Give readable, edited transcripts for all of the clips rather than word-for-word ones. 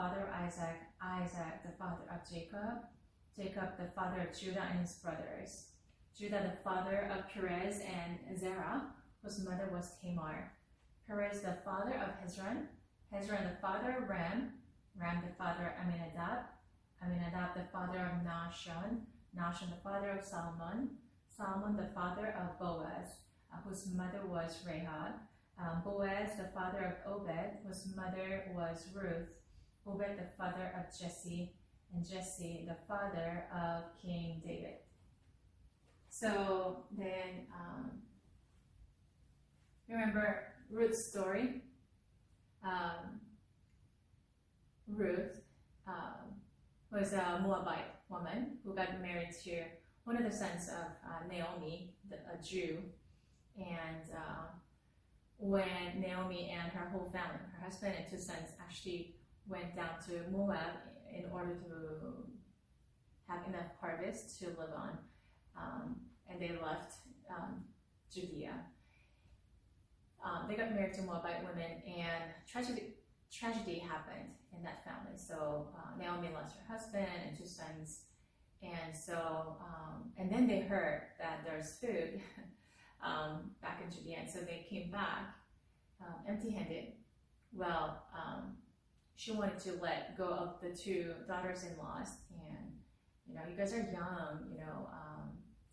father of Isaac, Isaac the father of Jacob, Jacob the father of Judah and his brothers, Judah the father of Perez and Zerah, whose mother was Tamar, Perez the father of Hezron, Hezron the father of Ram, Ram the father of Amminadab, Amminadab the father of Nahshon, Nahshon the father of Salmon, Salmon the father of Boaz, whose mother was Rahab, Boaz the father of Obed, whose mother was Ruth, Obed the father of Jesse, and Jesse the father of King David. So then, remember Ruth's story? Ruth was a Moabite woman who got married to one of the sons of Naomi, a Jew, and when Naomi and her whole family, her husband and two sons, actually went down to Moab in order to have enough harvest to live on, and they left Judea. They got married to Moabite women, and tragedy happened in that family. So Naomi lost her husband and two sons, and so and then they heard that there's food back in Judea, and so they came back empty-handed. Well, she wanted to let go of the two daughters-in-laws, and you guys are young,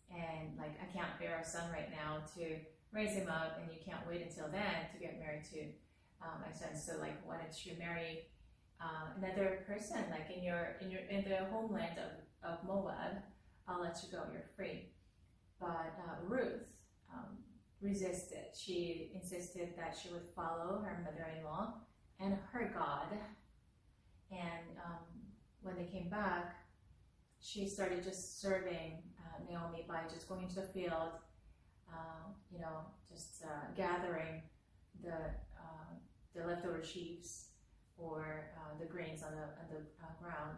and like I can't bear a son right now to raise him up, and you can't wait until then to get married to my son. So like, why don't you marry another person, like in the homeland of Moab? I'll let you go. You're free. But Ruth resisted. She insisted that she would follow her mother-in-law and her God. And when they came back, she started just serving Naomi by just going to the field, just gathering the leftover sheaves or the grains on the ground.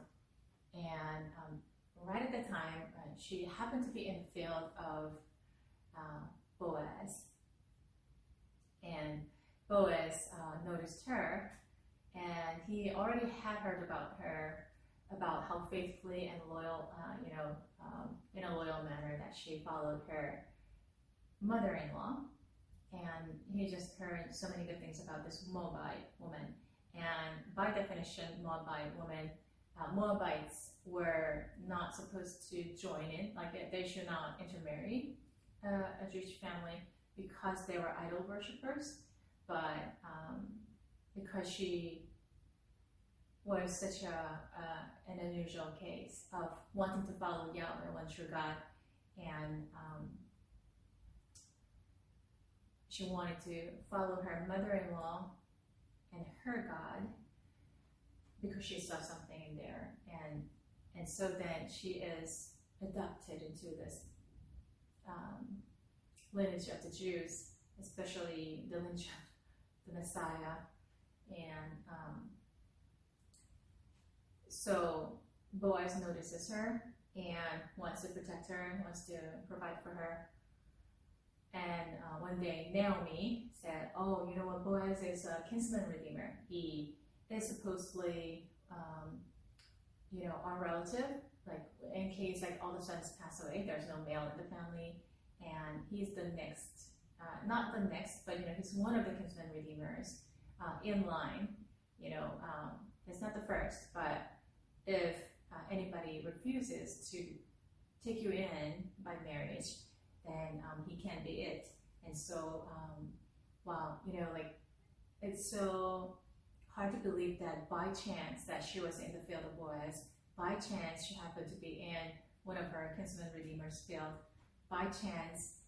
And right at the time, she happened to be in the field of Boaz. And Boaz noticed her, and he already had heard about how faithfully and loyal, in a loyal manner that she followed her mother-in-law. And he just heard so many good things about this Moabite woman. And by definition, Moabites were not supposed to join in, like they should not intermarry a Jewish family because they were idol worshippers. But because she was such an unusual case of wanting to follow Yahweh, one true God, and she wanted to follow her mother-in-law and her God because she saw something in there, and so then she is adopted into this lineage of the Jews, especially the lineage of the Messiah. And so Boaz notices her and wants to protect her and wants to provide for her. And one day Naomi said, "Oh, you know what? Boaz is a kinsman redeemer. He is supposedly, our relative. Like in case like all the sons pass away, there's no male in the family, and he's the next, not the next, but he's one of the kinsman redeemers in line. It's not the first, but if anybody refuses to take you in by marriage, then he can be it." And so, wow, it's so hard to believe that by chance that she was in the field of Boaz, by chance she happened to be in one of her kinsman redeemers' field, by chance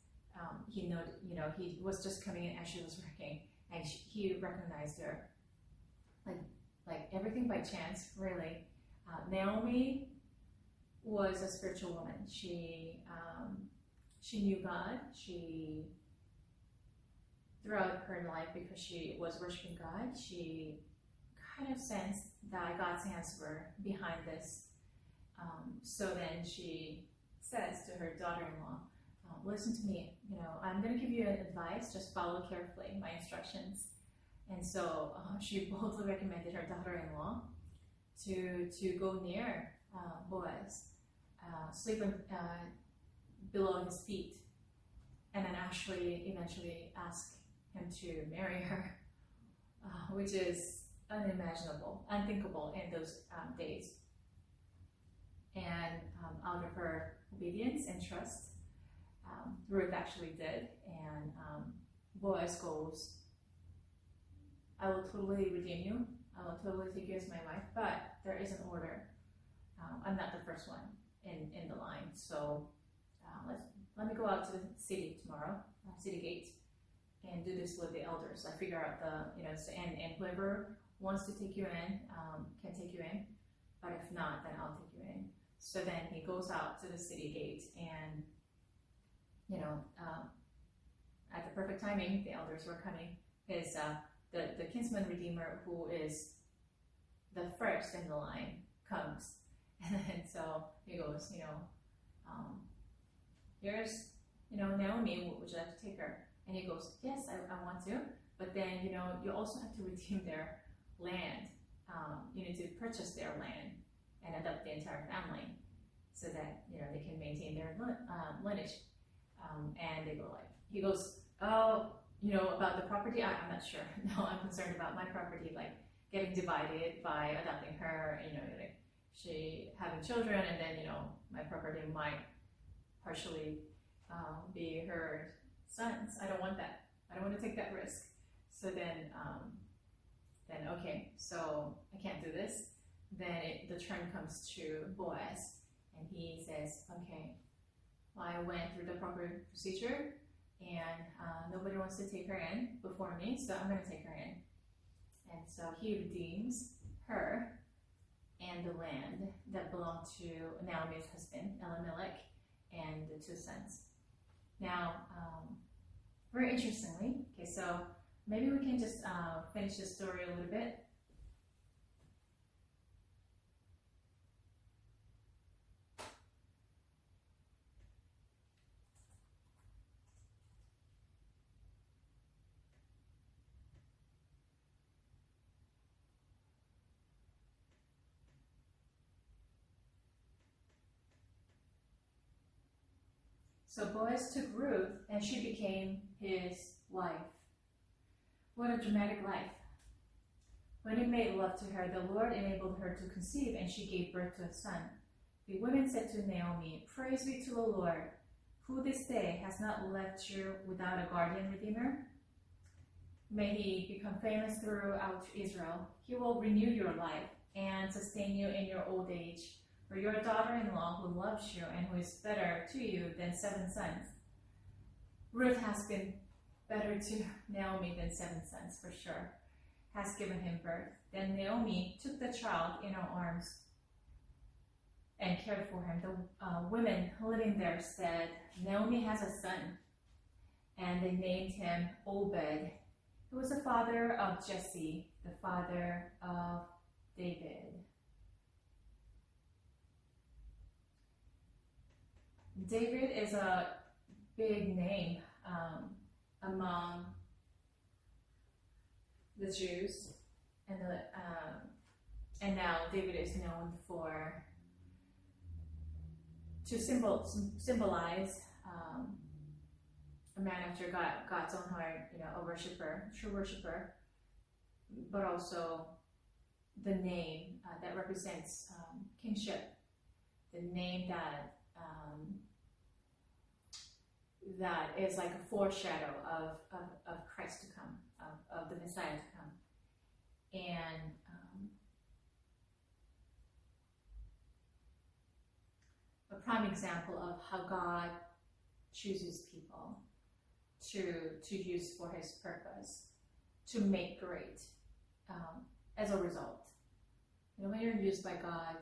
he was just coming in as she was working, and he recognized her, like everything by chance, really. Naomi was a spiritual woman. She knew God. She, throughout her life, because she was worshiping God, she kind of sensed that God's hands were behind this. So then she says to her daughter-in-law, "Listen to me. I'm going to give you advice. Just follow carefully my instructions." And so she boldly recommended her daughter-in-law to go near Boaz, sleep below his feet, and then actually eventually ask him to marry her, which is unimaginable, unthinkable in those days. And out of her obedience and trust, Ruth actually did, and Boaz goes, I will totally redeem you, I will totally take you as my wife, but there is an order. I'm not the first one in the line, so let me go out to the city tomorrow, city gate, and do this with the elders. I figure out and whoever wants to take you in can take you in, but if not, then I'll take you in. So then he goes out to the city gate, and at the perfect timing, the elders were coming. His the kinsman redeemer, who is the first in the line, comes, and so he goes, here's Naomi, would you like to take her? And he goes, yes, I want to, but then you also have to redeem their land. You need to purchase their land and adopt the entire family, so that they can maintain their lineage. And he goes, oh, about the property, I'm not sure. No, I'm concerned about my property, like getting divided by adopting her, she having children, and then my property might partially be her son's. I don't want that. I don't want to take that risk. So then okay, so I can't do this. Then the turn comes to Boaz, and he says, okay, I went through the proper procedure, and nobody wants to take her in before me, so I'm going to take her in. And so he redeems her and the land that belonged to Naomi's husband, Elimelech, and the two sons. Now, very interestingly, okay, so maybe we can just finish the story a little bit. So Boaz took Ruth, and she became his wife. What a dramatic life. When he made love to her, the Lord enabled her to conceive, and she gave birth to a son. The women said to Naomi, praise be to the Lord, who this day has not left you without a guardian redeemer. May he become famous throughout Israel. He will renew your life and sustain you in your old age. For your daughter-in-law who loves you and who is better to you than 7 sons. Ruth has been better to Naomi than 7 sons, for sure, has given him birth. Then Naomi took the child in her arms and cared for him. The women living there said, Naomi has a son, and they named him Obed, who was the father of Jesse, the father of David. David is a big name among the Jews, and now David is known to symbolize a man after God's own heart, a worshiper, true worshiper, but also the name that represents kingship, the name that is like a foreshadow of Christ to come, of the Messiah to come. And a prime example of how God chooses people to use for his purpose, to make great as a result. When you're used by God,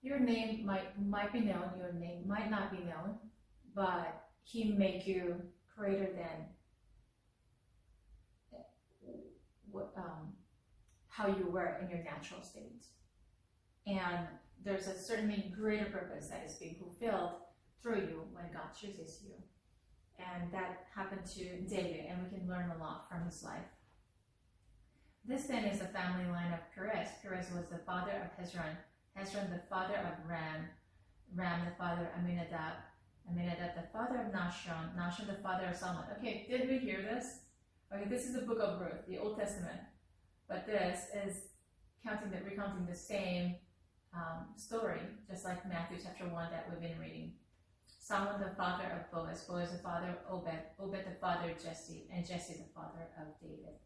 your name might be known, your name might not be known, but he make you greater than how you were in your natural state. And there's a certainly greater purpose that is being fulfilled through you when God chooses you. And that happened to David, and we can learn a lot from his life. This then is the family line of Perez. Perez was the father of Hezron. Hezron the father of Ram. Ram the father of Aminadab. Aminadab the father of Nahshon. Nahshon the father of Solomon. Okay, did we hear this? Okay, this is the book of Ruth, the Old Testament. But this is recounting the same story, just like Matthew chapter 1 that we've been reading. Solomon the father of Boaz. Boaz the father of Obed. Obed the father of Jesse. And Jesse the father of David.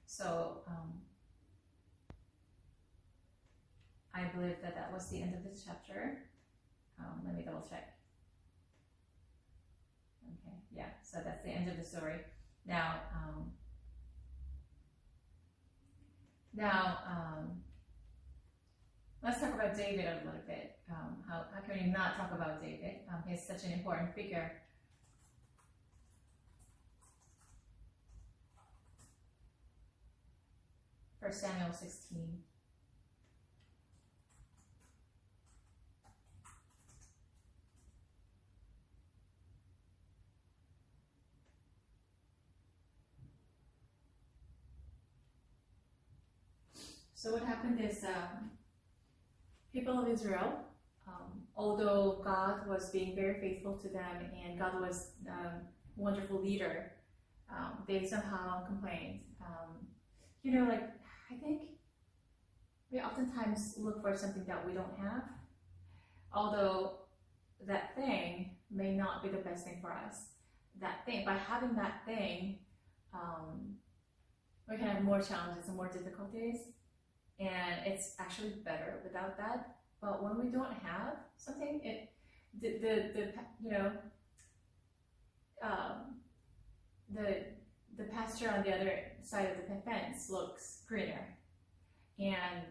So, I believe that was the end of this chapter. Let me double check. Okay, yeah, so that's the end of the story. Now, let's talk about David a little bit. How can we not talk about David? He's such an important figure. First Samuel 16. So what happened is people of Israel, although God was being very faithful to them and God was a wonderful leader, they somehow complained. I think we oftentimes look for something that we don't have, although that thing may not be the best thing for us. That thing, by having that thing, we can have more challenges and more difficulties, and it's actually better without that. But when we don't have something, the pasture on the other side of the fence looks greener, and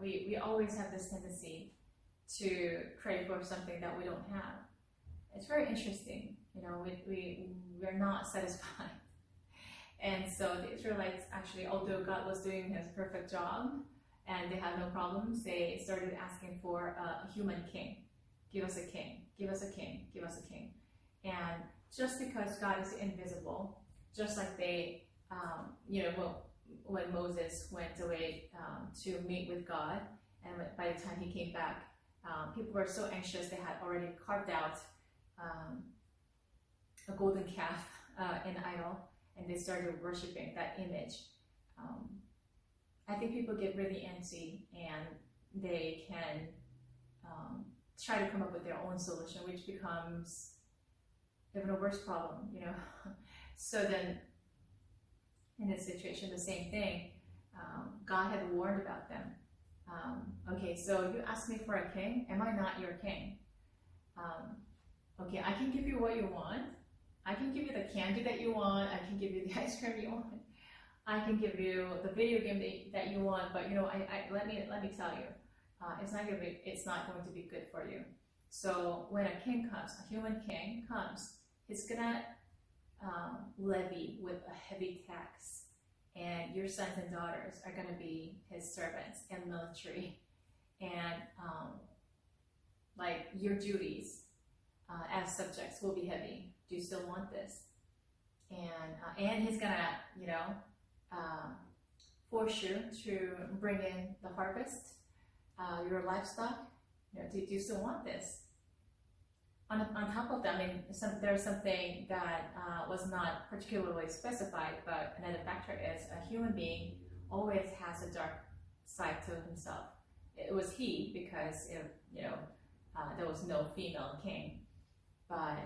we always have this tendency to crave for something that we don't have. It's very interesting. We're not satisfied, and so the Israelites actually, although God was doing His perfect job and they had no problems, they started asking for a human king. Give us a king. Give us a king. Give us a king. And just because God is invisible. Just like they, when Moses went away to meet with God, and by the time he came back, people were so anxious they had already carved out a golden calf, an idol, and they started worshiping that image. I think people get really antsy and they can try to come up with their own solution, which becomes even a worse problem, So then, in this situation, the same thing, God had warned about them. Okay, so you asked me for a king, am I not your king? Okay, I can give you what you want. I can give you the candy that you want. I can give you the ice cream you want. I can give you the video game that you want. But let me tell you, it's not going to be good for you. So when a king comes, a human king comes, he's gonna levy with a heavy tax, and your sons and daughters are going to be his servants and military, and your duties as subjects will be heavy. Do you still want this? And he's gonna force you to bring in the harvest, your livestock. Do you still want this? On top of that, there's something that was not particularly specified, but another factor is a human being always has a dark side to himself. It was he because there was no female king, but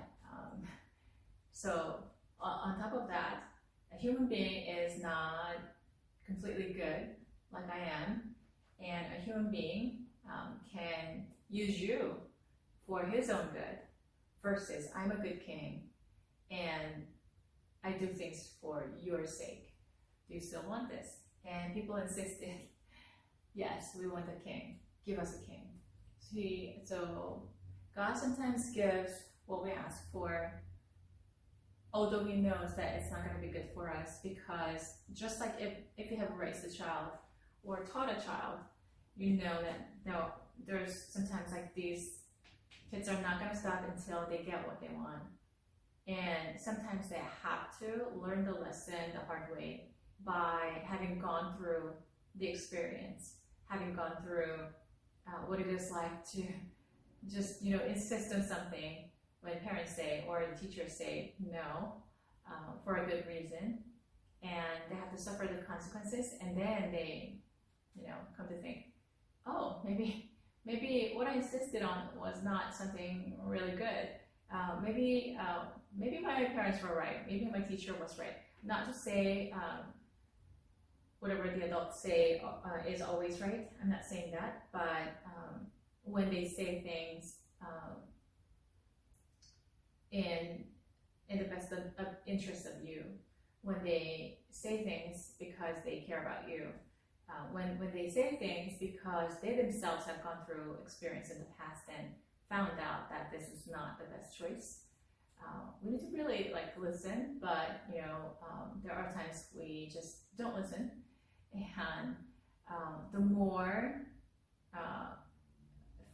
so on top of that, a human being is not completely good like I am, and a human being can use you for his own good. Versus, I'm a good king, and I do things for your sake. Do you still want this? And people insisted, yes, we want a king. Give us a king. So God sometimes gives what we ask for, although He knows that it's not going to be good for us, because just like if you have raised a child or taught a child, you know that there's sometimes like these kids are not going to stop until they get what they want. And sometimes they have to learn the lesson the hard way by having gone through the experience, having gone through what it is like to just, insist on something when parents say or the teachers say no for a good reason, and they have to suffer the consequences, and then they, come to think, oh, maybe what I insisted on was not something really good. Maybe my parents were right. Maybe my teacher was right. Not to say whatever the adults say is always right. I'm not saying that, but when they say things in the best of interest of you, when they say things because they care about you, when they say things because they themselves have gone through experience in the past and found out that this is not the best choice, we need to really listen. But there are times we just don't listen, and the more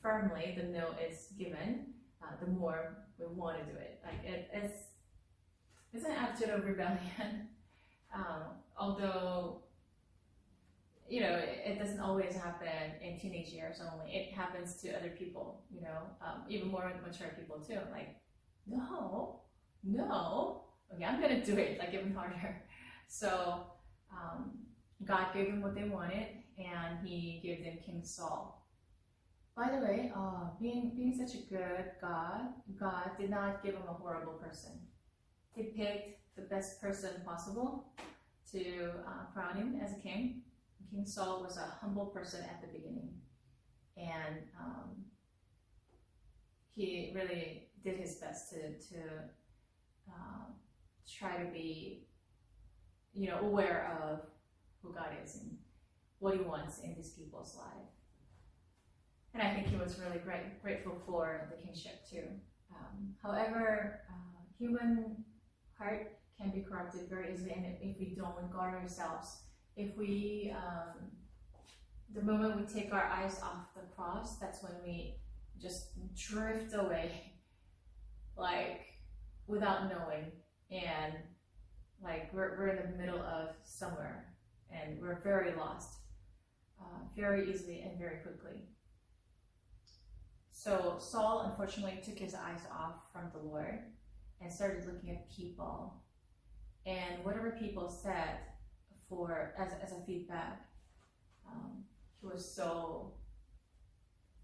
firmly the no is given, the more we want to do it. It's an attitude of rebellion. Although it doesn't always happen in teenage years only. It happens to other people, even more mature people too. No, okay, I'm gonna do it, even harder. So God gave them what they wanted, and He gave them King Saul. By the way, being such a good God did not give him a horrible person. He picked the best person possible to crown him as a king. King Saul was a humble person at the beginning, and he really did his best to try to be, aware of who God is and what He wants in these people's life. And I think he was really grateful for the kingship too. However, human heart can be corrupted very easily, and if we don't guard ourselves, if we, the moment we take our eyes off the cross, that's when we just drift away, without knowing, and we're in the middle of somewhere, and we're very lost, very easily and very quickly. So Saul unfortunately took his eyes off from the Lord and started looking at people, and whatever people said as a feedback, he was so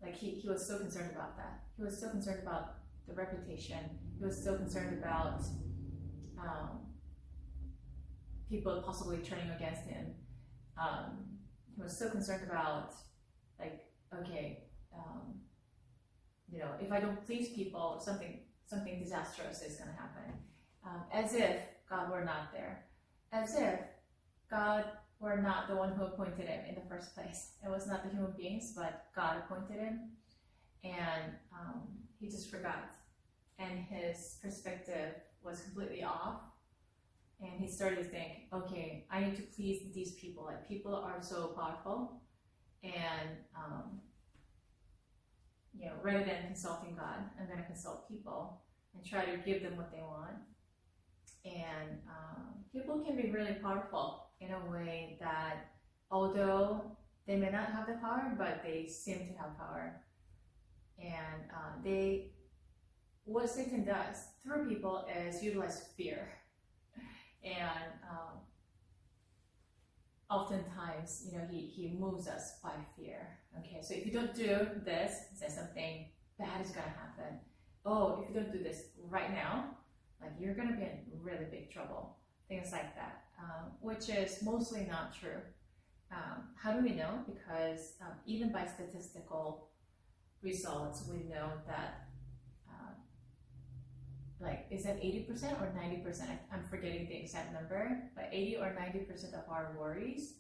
he was so concerned about that. He was so concerned about the reputation. He was so concerned about people possibly turning against him. He was so concerned about okay, if I don't please people, something disastrous is going to happen. As if God were not there. As if God were not the one who appointed him in the first place. It was not the human beings, but God appointed him. And he just forgot. And his perspective was completely off. And he started to think, okay, I need to please these people. People are so powerful. And rather than consulting God, I'm going to consult people and try to give them what they want. And people can be really powerful in a way that, although they may not have the power, but they seem to have power. And what Satan does through people is utilize fear. And oftentimes, he moves us by fear. Okay, so if you don't do this, then something bad is going to happen. Oh, if you don't do this right now, you're going to be in really big trouble. Things like that, which is mostly not true. How do we know? Because even by statistical results, we know that is that 80% or 90%? I'm forgetting the exact number, but 80 or 90% of our worries,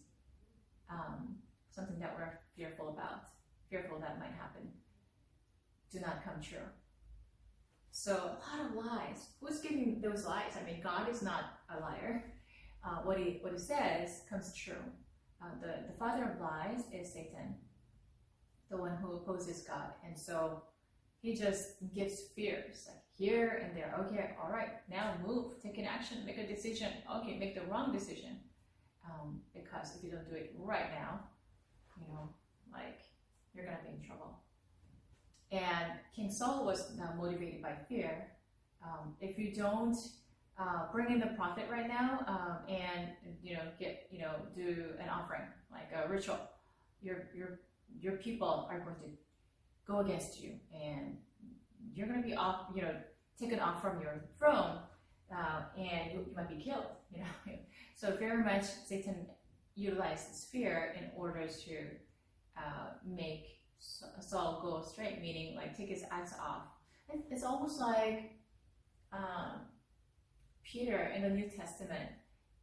something that we're fearful that might happen, do not come true. So a lot of lies. Who's giving those lies? God is not a liar. What he says comes true. The father of lies is Satan, the one who opposes God, and so he just gives fears. here and there. Okay, all right, now move, take an action, make a decision. Okay, make the wrong decision. Because if you don't do it right now, like you're gonna be in trouble. And King Saul was motivated by fear. If you don't bring in the prophet right now, and do an offering like a ritual, your people are going to go against you, and you're going to be off, taken off from your throne, and you might be killed. So very much Satan utilizes fear in order to make Saul go astray, meaning like take his eyes off. It's almost like Peter in the New Testament,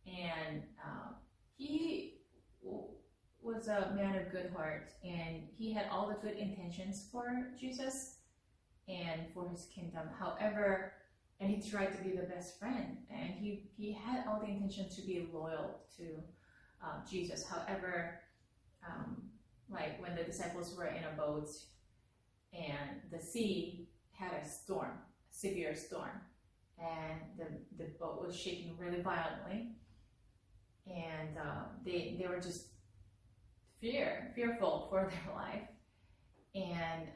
and he was a man of good heart, and he had all the good intentions for Jesus and for his kingdom. However, and he tried to be the best friend, and he had all the intention to be loyal to Jesus. However, like when the disciples were in a boat and the sea had a storm, a severe storm, and the boat was shaking really violently, and they were just fearful for their life. And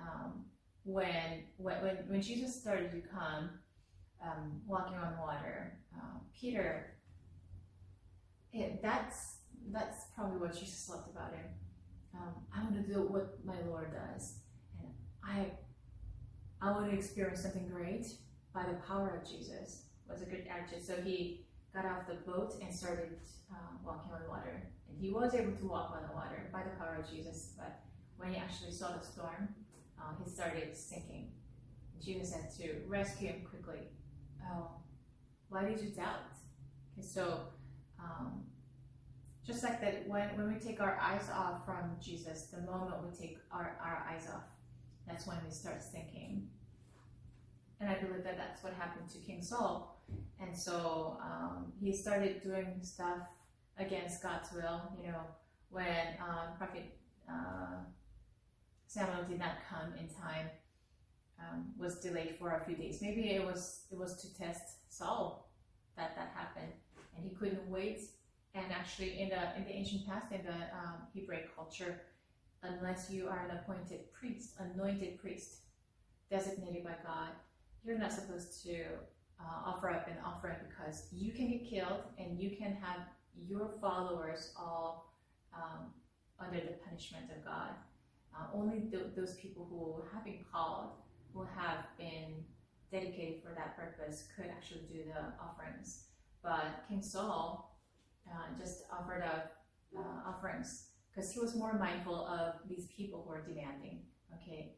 when Jesus started to come, walking on water, Peter, that's probably what Jesus loved about him. I want to do what my Lord does, and I want to experience something great by the power of Jesus. Was a good attitude. So he got off the boat and started walking on water, and he was able to walk on the water by the power of Jesus. But when he actually saw the storm, he started sinking. Jesus had to rescue him quickly. Oh, why did you doubt? Okay, so just like that, when we take our eyes off from Jesus, the moment we take our eyes off, that's when we start sinking. And I believe that that's what happened to King Saul. And so he started doing stuff against God's will. When Prophet Samuel did not come in time, was delayed for a few days. Maybe it was to test Saul that happened, and he couldn't wait. And actually, in the ancient past, in the Hebrew culture, unless you are an anointed priest, designated by God, you're not supposed to offer up an offering, because you can get killed and you can have your followers all under the punishment of God. Only those people who have been called, who have been dedicated for that purpose, could actually do the offerings. But King Saul just offered up offerings because he was more mindful of these people who are demanding. Okay,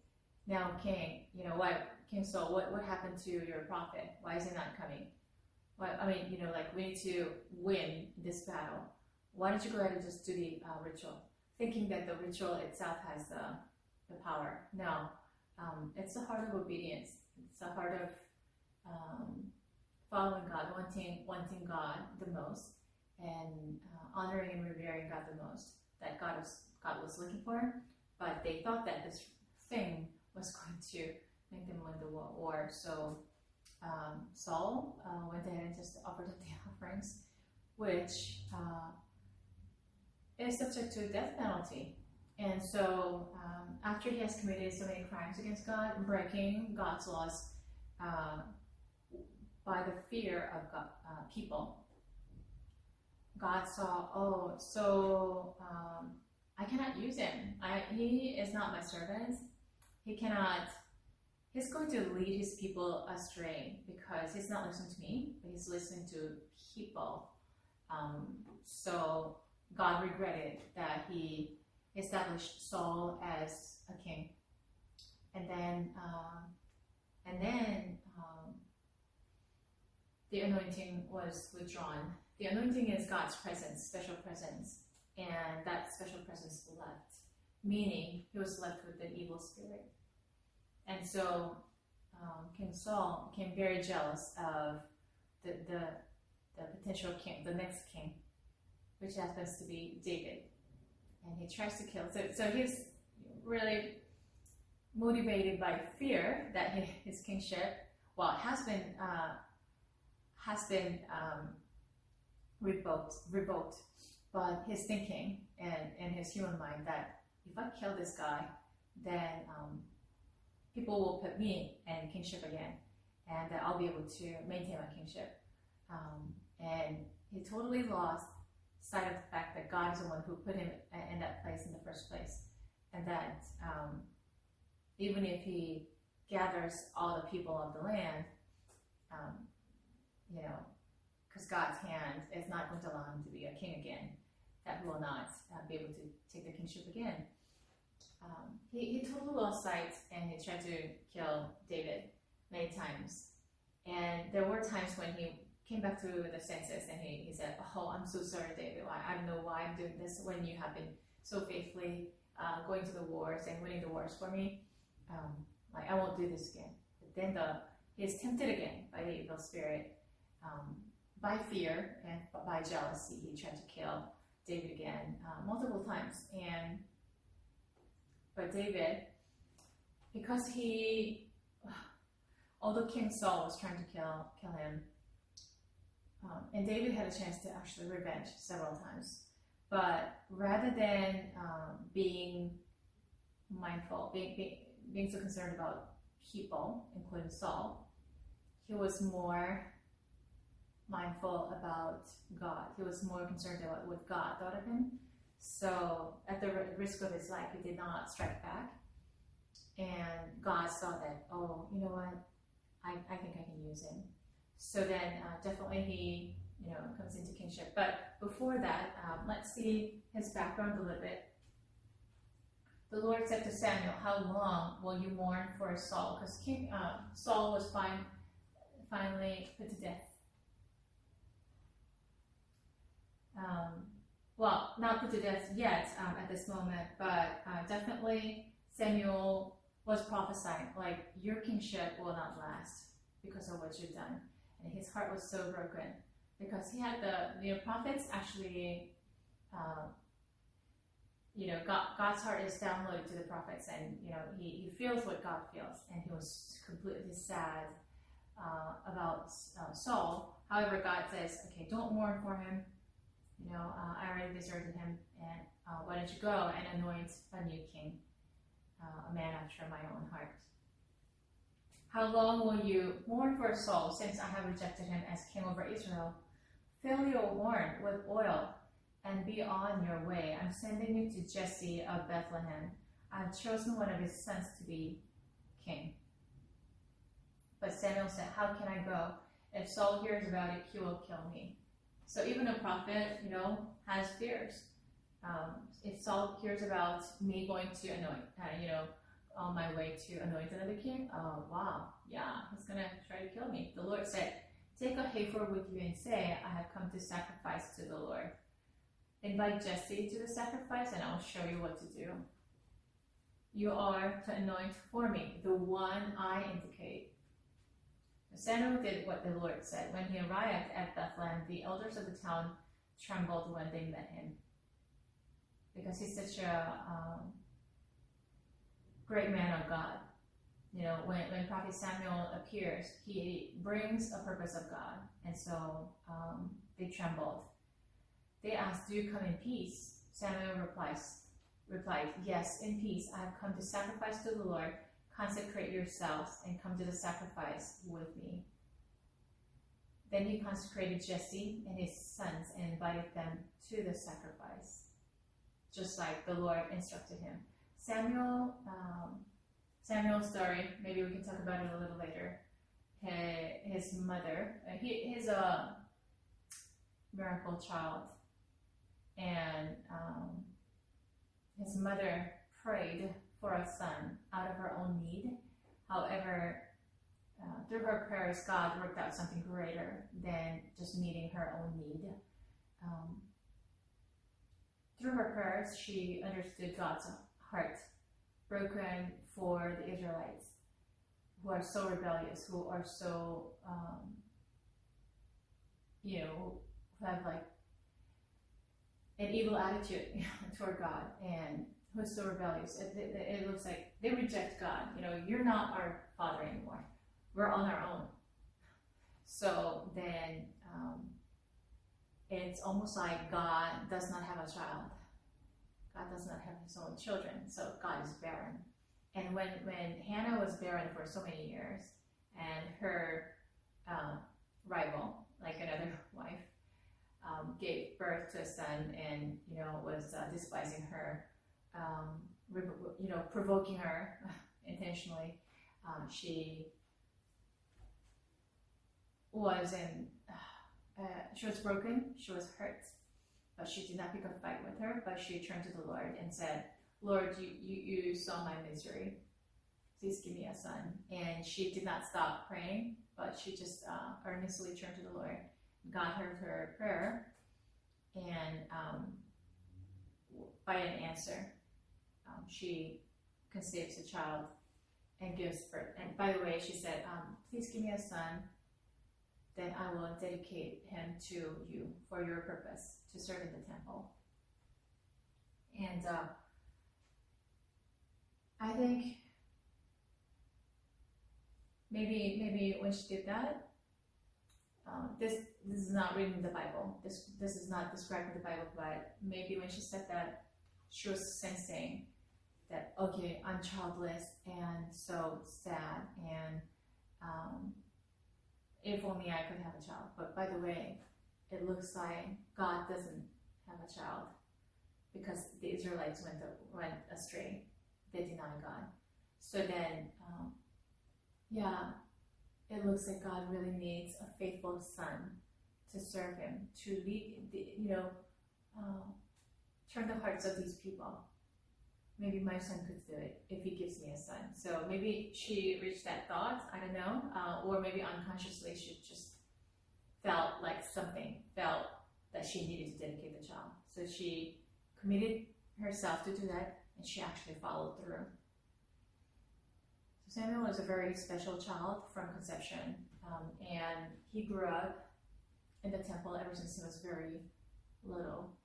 now King, King Saul, what happened to your prophet? Why is he not coming? We need to win this battle. Why don't you go ahead and just do the ritual? Thinking that the ritual itself has the power. No, it's the heart of obedience. It's the heart of following God, wanting God the most, and honoring and revering God the most, that God was looking for. But they thought that this thing was going to make them win the war. So Saul went ahead and just offered up the offerings, which is subject to a death penalty. And so after he has committed so many crimes against God, breaking God's laws by the fear of God, people, God saw, I cannot use him. He is not my servant. He's going to lead his people astray because he's not listening to me, but he's listening to people. So God regretted that he established Saul as a king. And then the anointing was withdrawn. The anointing is God's presence, special presence, and that special presence left, meaning he was left with an evil spirit. And so King Saul became very jealous of the potential king, the next king, which happens to be David. And he tries to kill. So he's really motivated by fear that his kingship well, has been revoked, but his thinking and his human mind that if I kill this guy, then people will put me in kingship again, and that I'll be able to maintain my kingship. And he totally lost sight of the fact that God is the one who put him in that place in the first place, and that even if he gathers all the people of the land, because God's hand is not going to allow him to be a king again, that he will not be able to take the kingship again. He totally lost sight, and he tried to kill David many times. And there were times when he came back to the senses and he said, "Oh, I'm so sorry, David. I don't know why I'm doing this when you have been so faithfully going to the wars and winning the wars for me. I won't do this again." But then he is tempted again by the evil spirit, by fear and by jealousy. He tried to kill David again multiple times. But David, because although King Saul was trying to kill him, and David had a chance to actually revenge several times, but rather than being mindful, being so concerned about people, including Saul, he was more mindful about God. He was more concerned about what God thought of him. So at the risk of his life, he did not strike back. And God saw that, oh, you know what? I think I can use him. So then definitely he comes into kingship. But before that, let's see his background a little bit. The Lord said to Samuel, "How long will you mourn for Saul?" Because Saul was finally put to death. Well, not put to death yet at this moment, but definitely Samuel was prophesying, like, your kingship will not last because of what you've done. And his heart was so broken because he had the prophets actually, God's heart is downloaded to the prophets, and he feels what God feels, and he was completely sad about Saul. However, God says, okay, don't mourn for him. I already deserted him, and why don't you go and anoint a new king, a man after my own heart. How long will you mourn for Saul, since I have rejected him as king over Israel? Fill your horn with oil and be on your way. I'm sending you to Jesse of Bethlehem. I've chosen one of his sons to be king. But Samuel said, how can I go? If Saul hears about it, he will kill me. So even a prophet, has fears. If Saul hears about me going to anoint, on my way to anoint another king, oh wow, yeah, he's gonna try to kill me. The Lord said, take a heifer with you and say, I have come to sacrifice to the Lord. Invite Jesse to the sacrifice, and I'll show you what to do. You are to anoint for me the one I indicate. Samuel did what the Lord said. When he arrived at Bethlehem, the elders of the town trembled when they met him, because he's such a great man of God. When Prophet Samuel appears, he brings a purpose of God, and so they trembled. They asked, do you come in peace? Samuel replied, yes, in peace. I have come to sacrifice to the Lord. Consecrate yourselves and come to the sacrifice with me. Then he consecrated Jesse and his sons and invited them to the sacrifice, just like the Lord instructed him. Samuel's story, maybe we can talk about it a little later. His mother, he's a miracle child, and his mother prayed for a son out of her own need. However, through her prayers, God worked out something greater than just meeting her own need. Through her prayers, she understood God's heart, broken for the Israelites, who are so rebellious, who are so, who have like an evil attitude toward God, and who is so rebellious. It looks like they reject God. You're not our father anymore. we're on our own. So then it's almost like God does not have a child. God does not have his own children, so God is barren. And when Hannah was barren for so many years, and her rival, like another wife, gave birth to a son, and was despising her, provoking her intentionally, she was she was broken, she was hurt, but she did not pick a fight with her, but she turned to the Lord and said, Lord, you saw my misery. Please give me a son. And she did not stop praying, but she just earnestly turned to the Lord. God heard her prayer, and by an answer, she conceives a child and gives birth. And by the way, she said, please give me a son, then I will dedicate him to you for your purpose, to serve in the temple. And I think maybe when she did that, this is not reading the Bible. This is not described in the Bible, but maybe when she said that, she was sensing that, okay, I'm childless and so sad, and if only I could have a child. But by the way, it looks like God doesn't have a child, because the Israelites went astray. They denied God. So then, it looks like God really needs a faithful son to serve him, to lead, turn the hearts of these people. Maybe my son could do it if he gives me a son. So maybe she reached that thought, I don't know, or maybe unconsciously she just felt that she needed to dedicate the child. So she committed herself to do that, and she actually followed through. So Samuel was a very special child from conception, and he grew up in the temple ever since he was very little.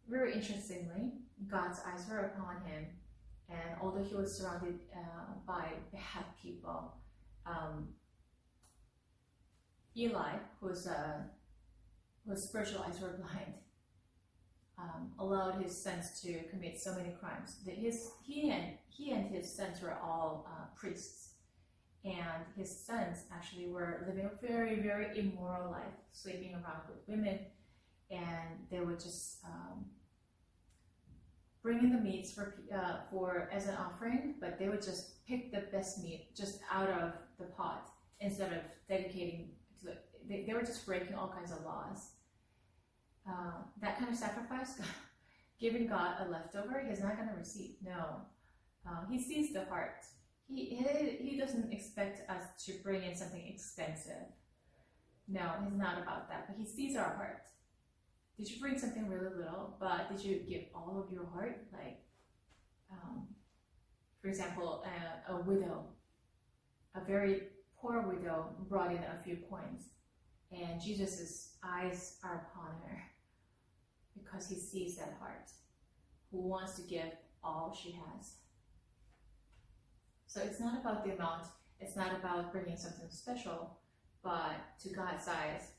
Very interestingly, God's eyes were upon him, and although he was surrounded by bad people, Eli, whose spiritual eyes were blind, allowed his sons to commit so many crimes. He and his sons were all priests, and his sons actually were living a very, very immoral life, sleeping around with women, and they would just bring in the meats for as an offering, but they would just pick the best meat just out of the pot instead of dedicating to they were just breaking all kinds of laws. That kind of sacrifice, giving God a leftover, he's not going to receive. No, he sees the heart. He doesn't expect us to bring in something expensive. No, he's not about that. But he sees our heart. Did you bring something really little, but did you give all of your heart? Like, for example, a widow, a very poor widow, brought in a few coins, and Jesus' eyes are upon her because he sees that heart, who wants to give all she has. So it's not about the amount, it's not about bringing something special, but to God's eyes,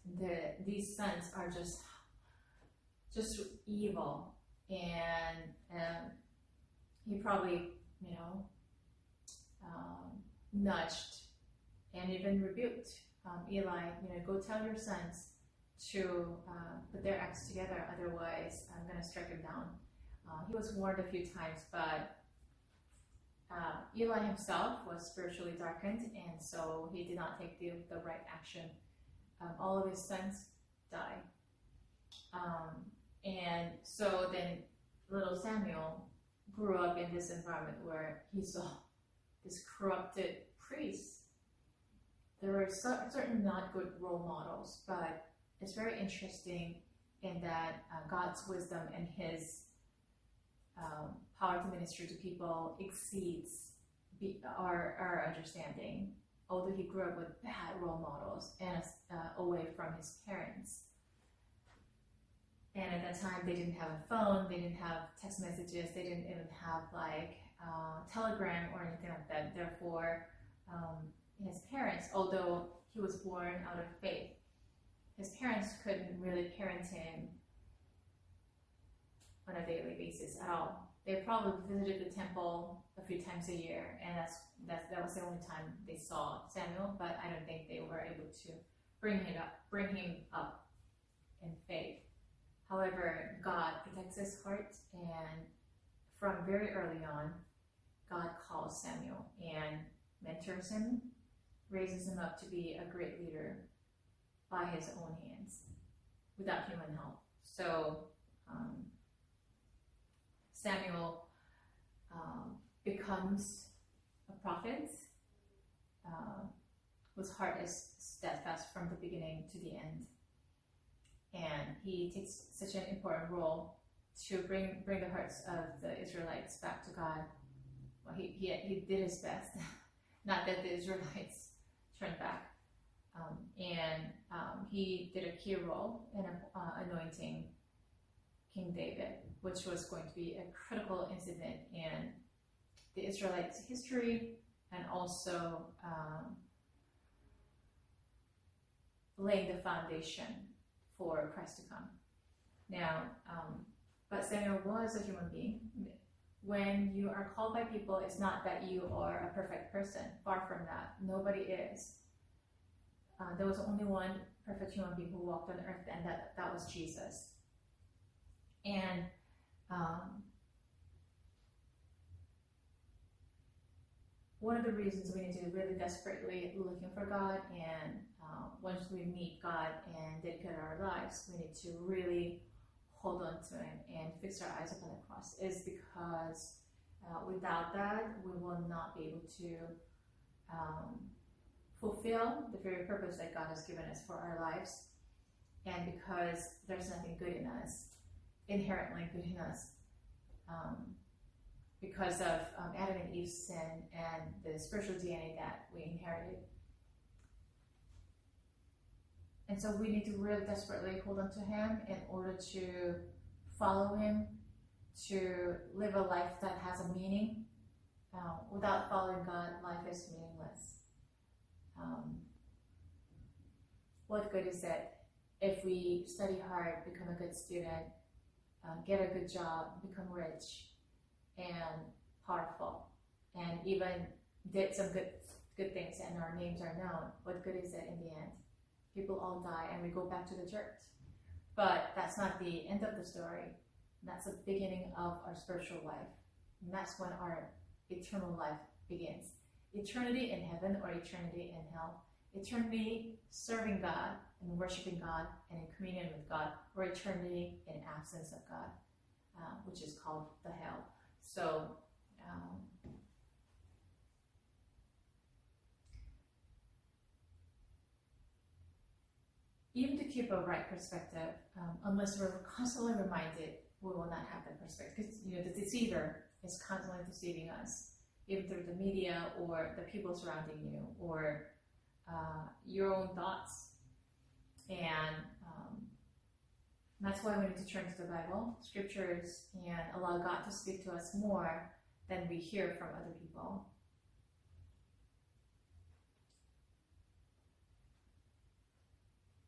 these sons are just evil, and he probably, nudged and even rebuked Eli, go tell your sons to put their acts together, otherwise I'm going to strike him down. He was warned a few times, but Eli himself was spiritually darkened, and so he did not take the right action. All of his sons died. And so then little Samuel grew up in this environment where he saw this corrupted priest. There were certain not good role models, but it's very interesting in that God's wisdom and his power to minister to people exceeds our understanding. Although he grew up with bad role models and away from his parents. And at that time, they didn't have a phone, they didn't have text messages, they didn't even have Telegram or anything like that. Therefore, his parents, although he was born out of faith, his parents couldn't really parent him on a daily basis at all. They probably visited the temple a few times a year, and that was the only time they saw Samuel. But I don't think they were able to bring him up in faith. However, God protects his heart, and from very early on, God calls Samuel and mentors him, raises him up to be a great leader by his own hands, without human help. So Samuel becomes a prophet whose heart is steadfast from the beginning to the end. And he takes such an important role to bring the hearts of the Israelites back to God. Well, he did his best. Not that the Israelites turned back. He did a key role in anointing King David, which was going to be a critical incident in the Israelites' history, and also laying the foundation for Christ to come. Now, but Samuel was a human being. When you are called by people, it's not that you are a perfect person. Far from that. Nobody is. There was only one perfect human being who walked on earth, and that was Jesus. And one of the reasons we need to be really desperately looking for God, and once we meet God and dedicate our lives, we need to really hold on to him and fix our eyes upon the cross, is because without that, we will not be able to fulfill the very purpose that God has given us for our lives. And because there's nothing good in us, inherently good in us, because of Adam and Eve's sin and the spiritual DNA that we inherited. And so we need to really desperately hold on to him in order to follow him, to live a life that has a meaning. Without following God, life is meaningless. What good is it if we study hard, become a good student, get a good job, become rich and powerful, and even did some good things, and our names are known? What good is it in the end? People all die and we go back to the dirt. But that's not the end of the story. That's the beginning of our spiritual life. And that's when our eternal life begins. Eternity in heaven or eternity in hell. Eternity serving God and worshiping God and in communion with God, or eternity in absence of God, which is called the hell. So even to keep a right perspective, unless we're constantly reminded, we will not have that perspective. Because the deceiver is constantly deceiving us, even through the media or the people surrounding you, or your own thoughts. And that's why we need to turn to the Bible, scriptures, and allow God to speak to us more than we hear from other people.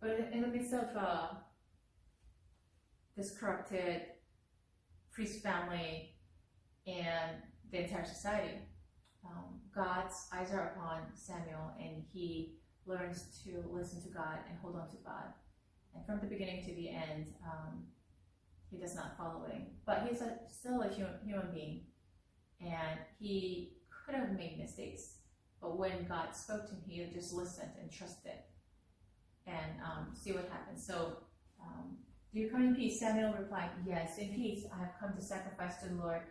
But in the midst of this corrupted priest family and the entire society, God's eyes are upon Samuel, and he learns to listen to God and hold on to God. And from the beginning to the end, he does not follow him. But he's still a human being, and he could have made mistakes. But when God spoke to him, he just listened and trusted, and see what happens. So, do you come in peace? Samuel replied, yes, in peace. I have come to sacrifice to the Lord.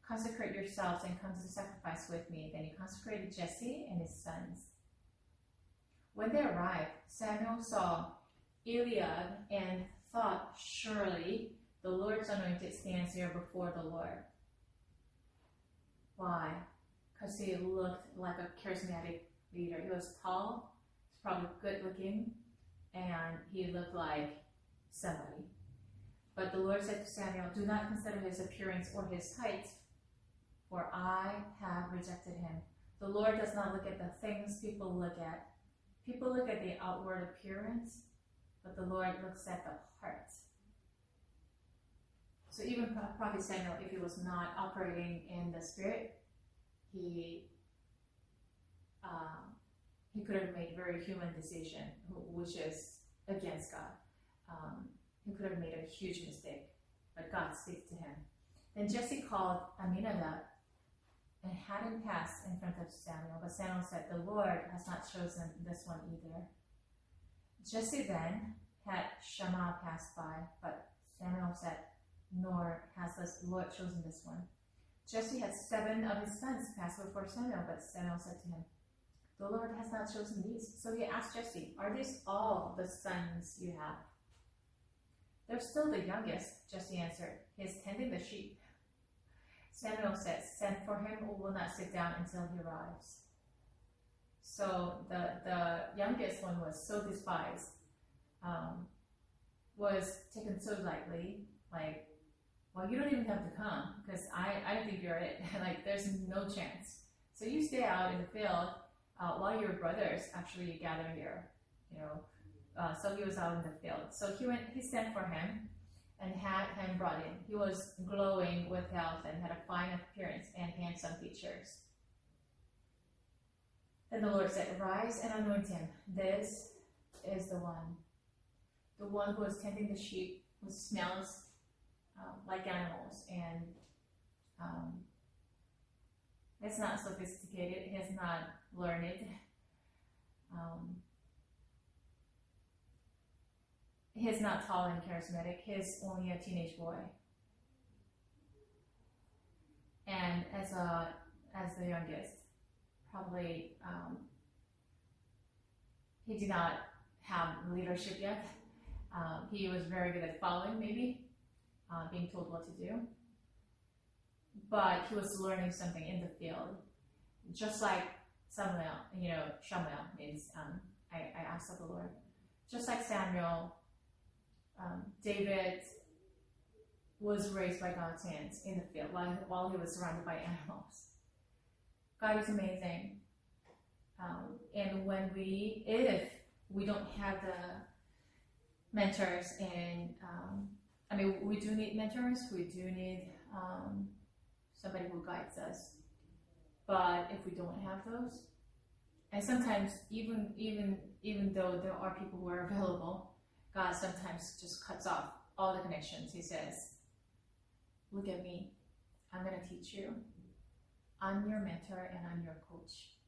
Consecrate yourselves and come to sacrifice with me. Then he consecrated Jesse and his sons. When they arrived, Samuel saw Eliab and thought, surely the Lord's anointed stands here before the Lord. Why? Because he looked like a charismatic leader. He was tall, he's probably good looking, and he looked like somebody. But the Lord said to Samuel, do not consider his appearance or his height, for I have rejected him. The Lord does not look at the things people look at. People look at the outward appearance, but the Lord looks at the heart. So even Prophet Samuel, if he was not operating in the Spirit, he could have made a very human decision, which is against God. He could have made a huge mistake, but God speaks to him. Then Jesse called Aminadab and had him pass in front of Samuel, but Samuel said, "The Lord has not chosen this one either." Jesse then had Shammah pass by, but Samuel said, "Nor has the Lord chosen this one." Jesse had 7 of his sons pass before Samuel, but Samuel said to him, "The Lord has not chosen these." So he asked Jesse, "Are these all the sons you have?" "They're still the youngest," Jesse answered. "He is tending the sheep." Samuel said, "Send for him, who will not sit down until he arrives." So the youngest one was so despised, was taken so lightly, like, well, you don't even have to come, because I think you're it. Like, there's no chance. So you stay out in the field while your brothers actually gather here, So he was out in the field. So he sent for him and had him brought in. He was glowing with health and had a fine appearance and handsome features. Then the Lord said, "Rise and anoint him. This is the one who is tending the sheep, who smells like animals, and is not sophisticated. He is not learned. He is not tall and charismatic. He is only a teenage boy." And as the youngest, probably he did not have leadership yet. He was very good at following, maybe, being told what to do. But he was learning something in the field, just like Samuel. Shamuel means I asked of the Lord. Just like Samuel, David was raised by God's hands in the field while he was surrounded by animals. God is amazing. And if we don't have the mentors, and we do need mentors, we do need somebody who guides us. But if we don't have those, and sometimes even though there are people who are available, God sometimes just cuts off all the connections. He says, "Look at me. I'm going to teach you. I'm your mentor and I'm your coach."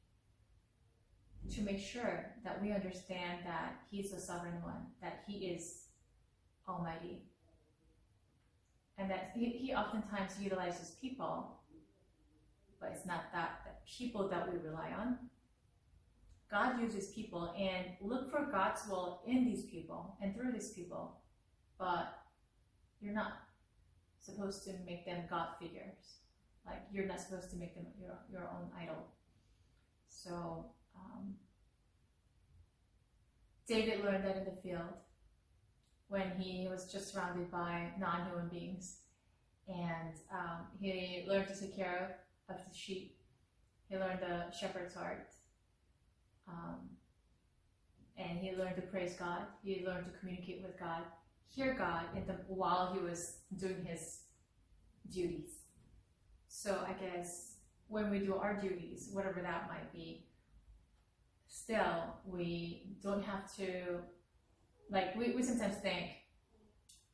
To make sure that we understand that He's the sovereign one, that He is almighty, and that He oftentimes utilizes people, but it's not that people that we rely on. God uses people, and look for God's will in these people and through these people, but you're not supposed to make them God figures. Like, you're not supposed to make them your own idol. So David learned that in the field when he was just surrounded by non-human beings, and he learned to take care of the sheep. He learned the shepherd's heart. And he learned to praise God. He learned to communicate with God, hear God while he was doing his duties. So I guess when we do our duties, whatever that might be, still we don't have to, like, we sometimes think,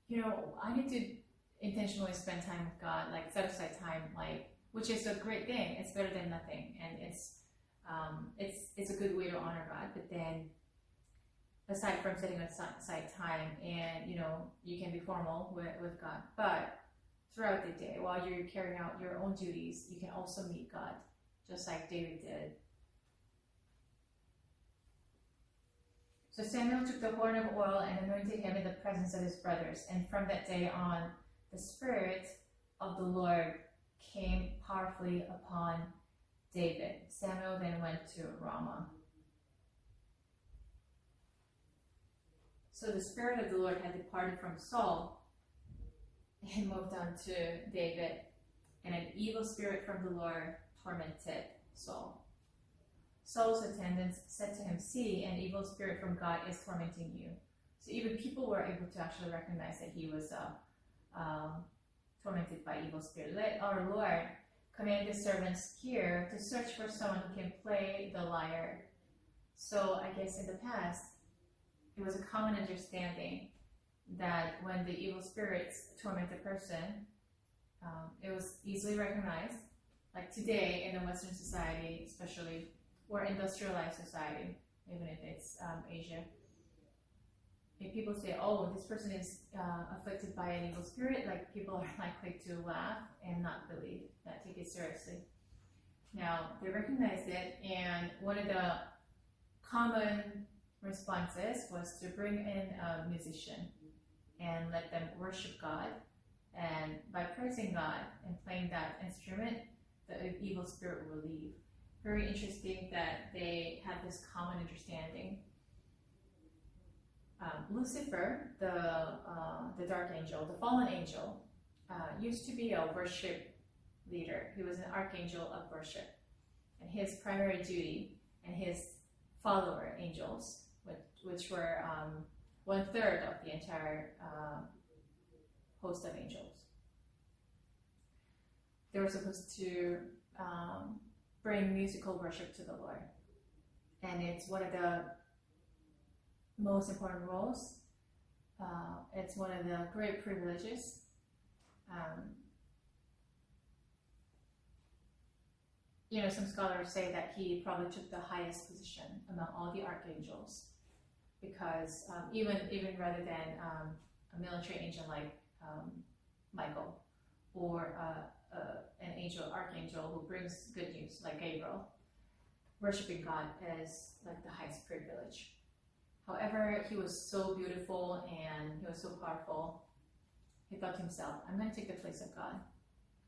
I need to intentionally spend time with God, like set aside time, which is a great thing. It's better than nothing, and it's a good way to honor God. But then, aside from setting aside time, and you can be formal with God, but throughout the day, while you're carrying out your own duties, you can also meet God, just like David did. So Samuel took the horn of oil and anointed him in the presence of his brothers, and from that day on, the Spirit of the Lord came powerfully upon David. Samuel then went to Ramah. So the Spirit of the Lord had departed from Saul and moved on to David, and an evil spirit from the Lord tormented Saul. Saul's attendants said to him, "See, an evil spirit from God is tormenting you." So even people were able to actually recognize that he was tormented by evil spirit. "Let our Lord command his servants here to search for someone who can play the lyre." So I guess in the past, it was a common understanding that when the evil spirits torment a person, it was easily recognized. Like today in the Western society, especially, or industrialized society, even if it's Asia, if people say, "Oh, this person is afflicted by an evil spirit," like people are likely to laugh and not believe that, take it seriously. Now, they recognized it, and one of the common responses was to bring in a musician and let them worship God. And by praising God and playing that instrument, the evil spirit will leave. Very interesting that they had this common understanding. Lucifer, the dark angel, the fallen angel, used to be a worship leader. He was an archangel of worship. And his primary duty, and his follower angels, which were 1/3 of the entire host of angels, they were supposed to bring musical worship to the Lord. And it's one of the most important roles. It's one of the great privileges. Some scholars say that he probably took the highest position among all the archangels, because even rather than a military angel like Michael, or an archangel who brings good news like Gabriel, worshiping God is like the highest privilege. However, he was so beautiful and he was so powerful, he thought to himself, "I'm going to take the place of God."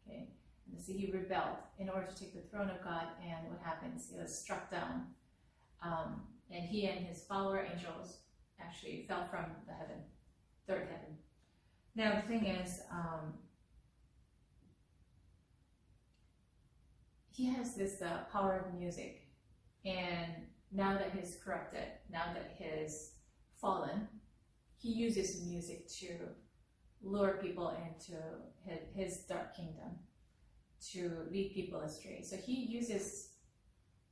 Okay, and so he rebelled in order to take the throne of God, and what happens? He was struck down, and he and his follower angels actually fell from the heaven, third heaven. Now the thing is, he has this power of music, and now that he's corrupted, now that he's fallen, he uses music to lure people into his dark kingdom, to lead people astray. So he uses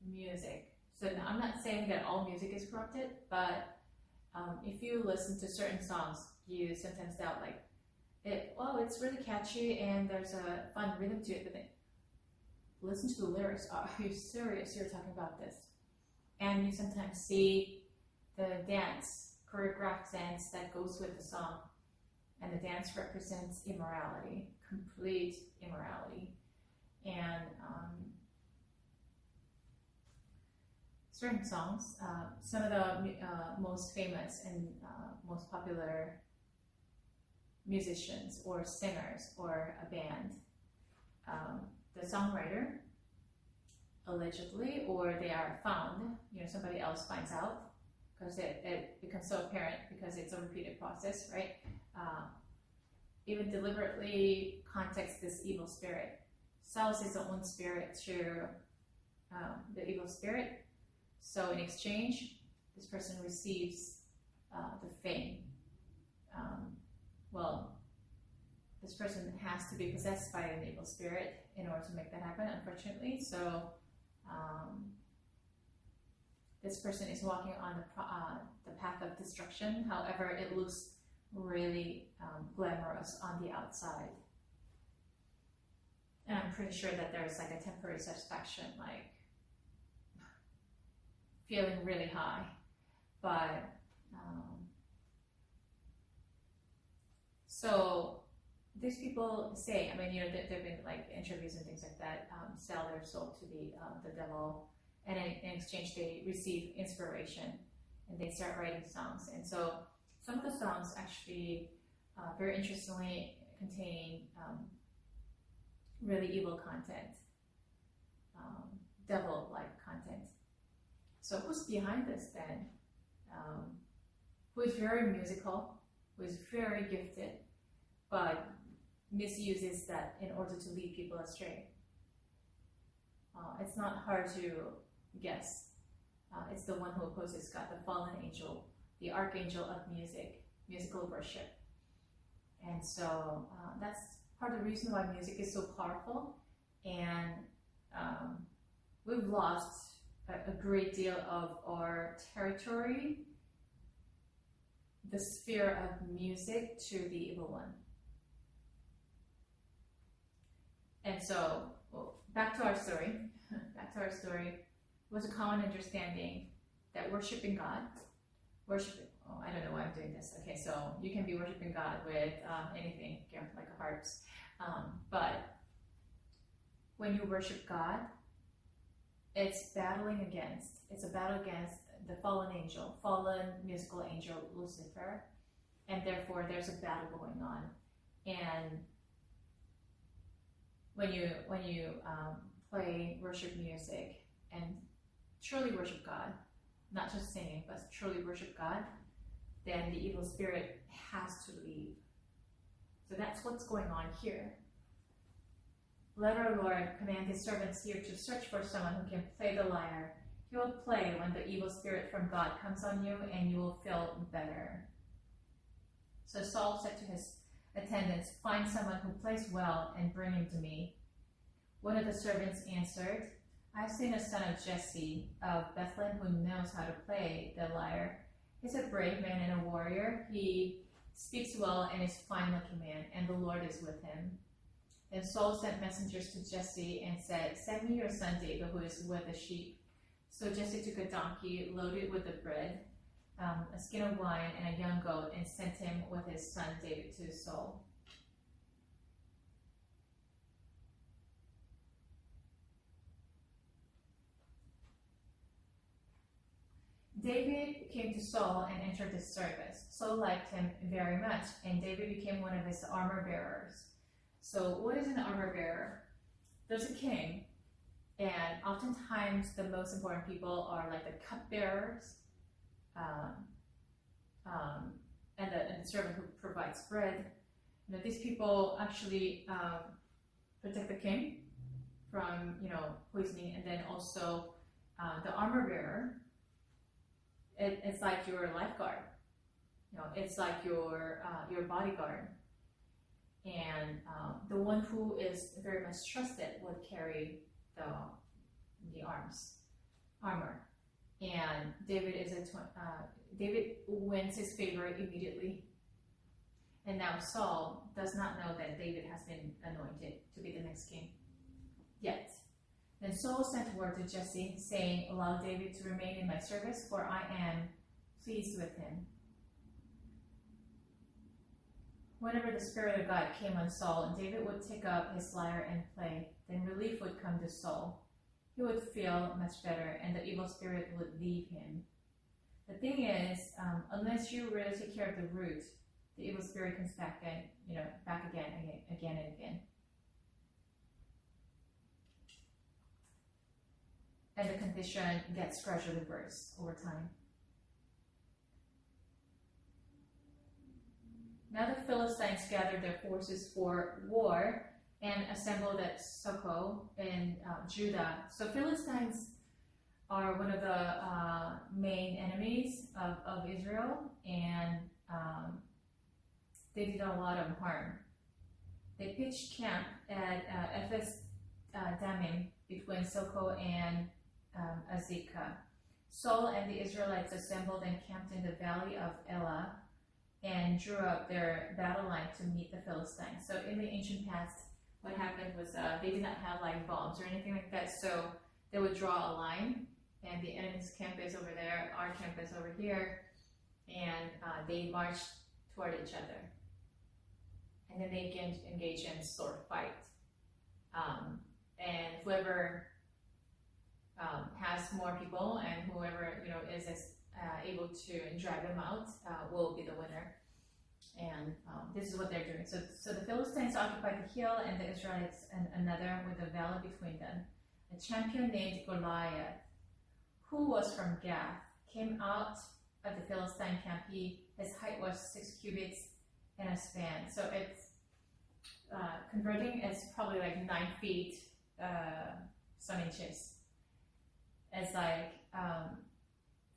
music. So now, I'm not saying that all music is corrupted, but if you listen to certain songs, you sometimes doubt, like, it's really catchy and there's a fun rhythm to it, but then listen to the lyrics. Are you serious? You're talking about this? And you sometimes see the dance, choreographed dance that goes with the song, and the dance represents immorality, complete immorality. And certain songs, some of the most famous and most popular musicians or singers or a band, the songwriter, allegedly, or they are found, somebody else finds out, because it becomes so apparent because it's a repeated process, right? Even deliberately contacts this evil spirit, sells his own spirit to the evil spirit. So in exchange, this person receives the fame. This person has to be possessed by an evil spirit in order to make that happen, unfortunately. So this person is walking on the path of destruction. However, it looks really glamorous on the outside. And I'm pretty sure that there's like a temporary satisfaction, like feeling really high. But so these people say, there've been like interviews and things like that, sell their soul to the devil, and in exchange they receive inspiration and they start writing songs. And so some of the songs actually very interestingly contain really evil content, devil-like content. So who's behind this then? Who is very musical, who is very gifted, but misuses that in order to lead people astray? It's not hard to guess It's the one who opposes God, the fallen angel, the archangel of musical worship. And so that's part of the reason why music is so powerful. And we've lost a great deal of our territory, the sphere of music, to the evil one. And so, back to our story. It was a common understanding that worshiping God, I don't know why I'm doing this. Okay, so you can be worshiping God with anything, like a harps. But when you worship God, it's a battle against the fallen musical angel, Lucifer, and therefore there's a battle going on. And when you play worship music and truly worship God, not just singing, but truly worship God, then the evil spirit has to leave. So that's what's going on here. Let our Lord command his servants here to search for someone who can play the lyre. He will play when the evil spirit from God comes on you, and you will feel better. So Saul said to his attendants, "Find someone who plays well and bring him to me." One of the servants answered, "I've seen a son of Jesse of Bethlehem who knows how to play the lyre. He's a brave man and a warrior. He speaks well and is a fine-looking man, and the Lord is with him." And Saul sent messengers to Jesse and said, "Send me your son David, who is with the sheep." So Jesse took a donkey loaded with the bread, a skin of wine, and a young goat, and sent him with his son David to Saul. David came to Saul and entered his service. Saul liked him very much, and David became one of his armor bearers. So what is an armor bearer? There's a king, and oftentimes the most important people are like the cupbearers, and the servant who provides bread. These people actually protect the king from poisoning, and then also the armor bearer. It's like your lifeguard. It's like your bodyguard. And the one who is very much trusted would carry the armor. And David wins his favor immediately. And now Saul does not know that David has been anointed to be the next king yet. Then Saul sent word to Jesse, saying, "Allow David to remain in my service, for I am pleased with him." Whenever the Spirit of God came on Saul, David would take up his lyre and play. Then relief would come to Saul. He would feel much better, and the evil spirit would leave him. The thing is, unless you really take care of the root, the evil spirit comes back again and again. And the condition gets gradually worse over time. Now the Philistines gathered their forces for war and assembled at Socoh in Judah. So Philistines are one of the main enemies of Israel, and they did a lot of harm. They pitched camp at Ephes Dammim between Socoh and Azekah. Saul and the Israelites assembled and camped in the valley of Elah and drew up their battle line to meet the Philistines. So in the ancient past, what happened was they did not have like bombs or anything like that, so they would draw a line, and the enemy's camp is over there, our camp is over here, and they marched toward each other. And then they engage in sword fight. And whoever has more people and whoever is able to drive them out will be the winner. And this is what they're doing. So the Philistines occupied the hill, and the Israelites another with a valley between them. A champion named Goliath, who was from Gath, came out of the Philistine camp. His height was 6 cubits and a span. So it's converting, it's probably like 9 feet some inches. It's like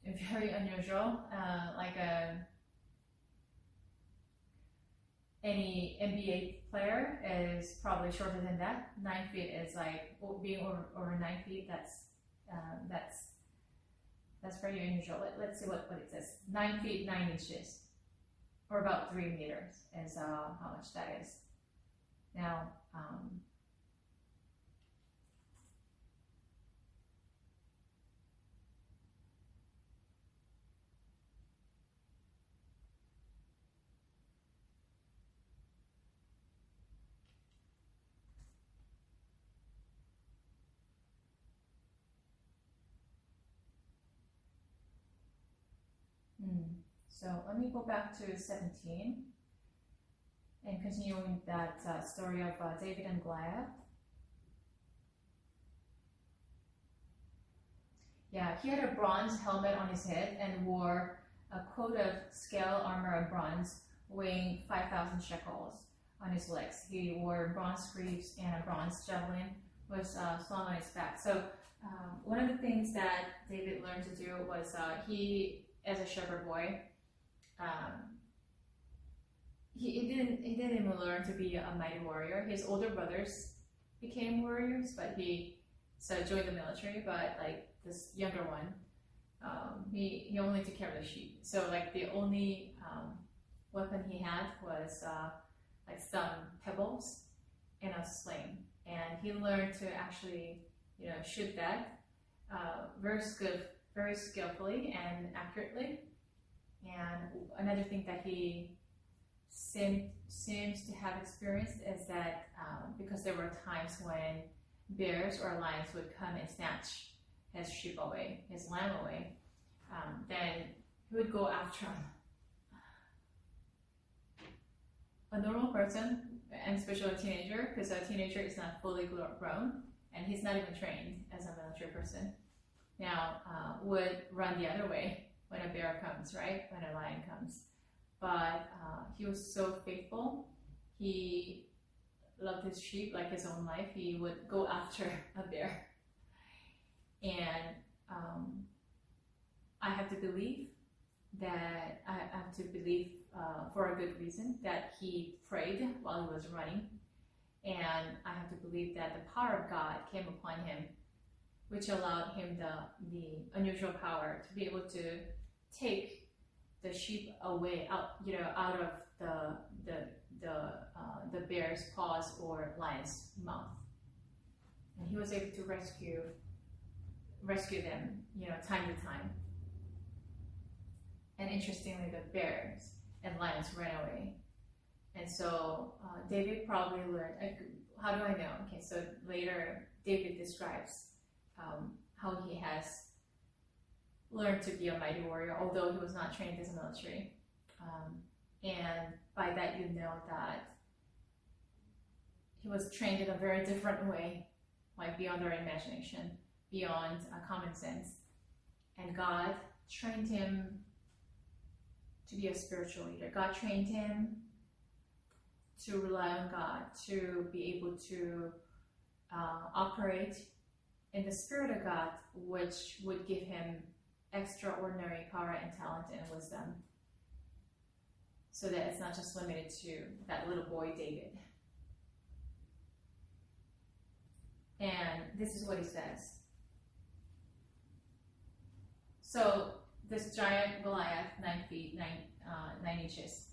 very unusual. Any NBA player is probably shorter than that. 9 feet is like being over 9 feet. That's very unusual. Let's see what it says. 9 feet 9 inches, or about 3 meters is how much that is. Now, so let me go back to 17 and continuing that story of David and Goliath. Yeah, he had a bronze helmet on his head and wore a coat of scale armor of bronze weighing 5,000 shekels on his legs. He wore bronze greaves and a bronze javelin was slung on his back. So one of the things that David learned to do was he, as a shepherd boy, he didn't even learn to be a mighty warrior. His older brothers became warriors, but he joined the military. But like this younger one, he only took care of the sheep. So like the only weapon he had was like some pebbles and a sling, and he learned to actually shoot that very skillfully and accurately. And another thing that he seems to have experienced is that because there were times when bears or lions would come and snatch his sheep away, his lamb away, then he would go after him. A normal person, and especially a teenager, because a teenager is not fully grown and he's not even trained as a military person, now would run the other way when a bear comes, right? When a lion comes. But he was so faithful. He loved his sheep like his own life. He would go after a bear. And I have to believe for a good reason that he prayed while he was running. And I have to believe that the power of God came upon him, which allowed him the unusual power to be able to take the sheep away out of the bear's paws or lion's mouth, and he was able to rescue them time to time. And interestingly, the bears and lions ran away. And so David probably learned. How do I know? Okay, so later David describes how he has learned to be a mighty warrior, although he was not trained as a military. And by that you know that he was trained in a very different way, like beyond our imagination, beyond common sense. And God trained him to be a spiritual leader. God trained him to rely on God, to be able to operate in the Spirit of God, which would give him extraordinary power and talent and wisdom, so that it's not just limited to that little boy David. And this is what he says. So this giant Goliath, 9 feet 9 inches,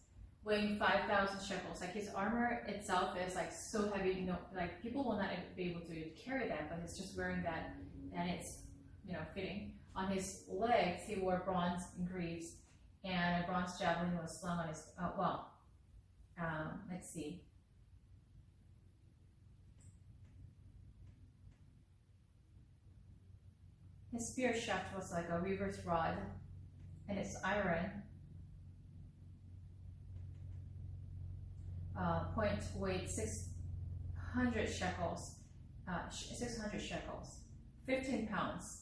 weighing 5,000 shekels. Like his armor itself is like so heavy, like people will not be able to carry that, but he's just wearing that, and it's fitting. On his legs, he wore bronze greaves, and a bronze javelin was slung on his. Let's see. His spear shaft was like a weaver's rod, and it's iron. Point weighed 600 shekels. 600 shekels, 15 pounds.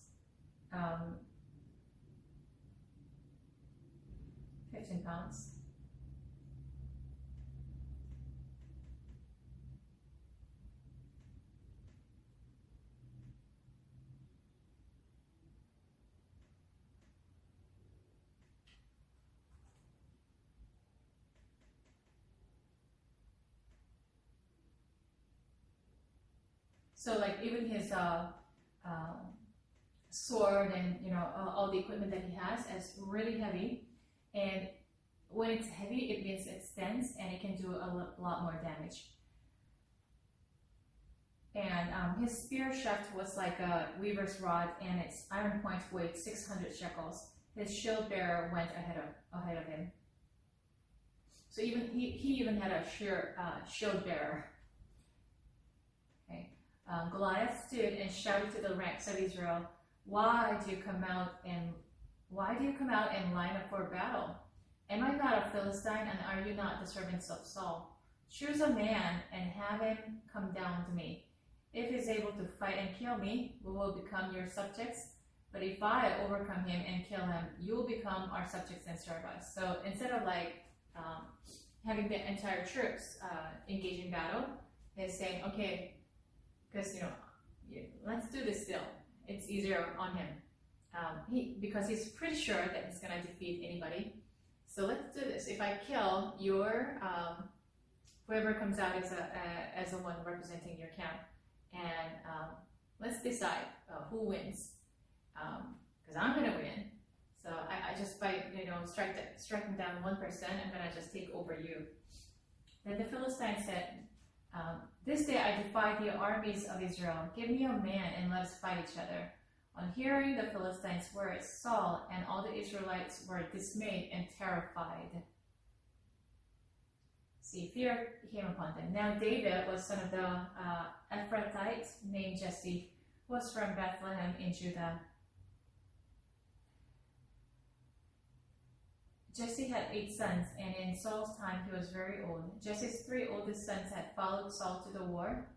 15 pounds. So like even his sword and all the equipment that he has is really heavy, and when it's heavy, it means it's dense and it can do a lot more damage. And his spear shaft was like a weaver's rod, and its iron point weighed 600 shekels. His shield bearer went ahead of him. So even he even had a shield bearer. Okay. Goliath stood and shouted to the ranks of Israel, "Why do you come out and line up for battle? Am I not a Philistine, and are you not the servants of Saul? Choose a man and have him come down to me. If he is able to fight and kill me, we will become your subjects. But if I overcome him and kill him, you will become our subjects and serve us." So instead of having the entire troops engage in battle, he's saying, okay, because let's do this still. It's easier on him. Because he's pretty sure that he's gonna defeat anybody. So let's do this. If I kill your whoever comes out as the one representing your camp, and let's decide who wins. Because I'm gonna win. So I just by striking down one person, I'm gonna just take over you. Then the Philistine said, "This day I defy the armies of Israel. Give me a man and let us fight each other." On hearing the Philistines' words, Saul and all the Israelites were dismayed and terrified. See, fear came upon them. Now David was son of the Ephrathite named Jesse, who was from Bethlehem in Judah. Jesse had 8 sons, and in Saul's time he was very old. Jesse's 3 oldest sons had followed Saul to the war.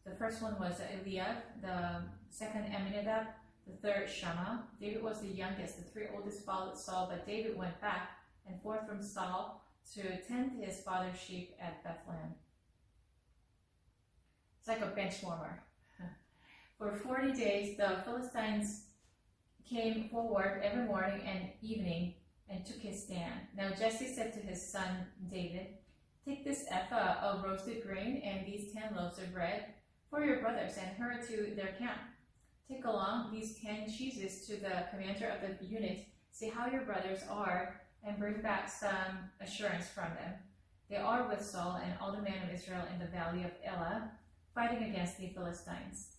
The first one was Eliab, the second Amminadab, the third Shammah. David was the youngest. The 3 oldest followed Saul, but David went back and forth from Saul to tend his father's sheep at Bethlehem. It's like a bench warmer. For 40 days, the Philistines came forward every morning and evening and took his stand. Now Jesse said to his son David, "Take this ephah of roasted grain and these 10 loaves of bread for your brothers and hurry to their camp. Take along these 10 cheeses to the commander of the unit. See how your brothers are and bring back some assurance from them. They are with Saul and all the men of Israel in the valley of Elah, fighting against the Philistines."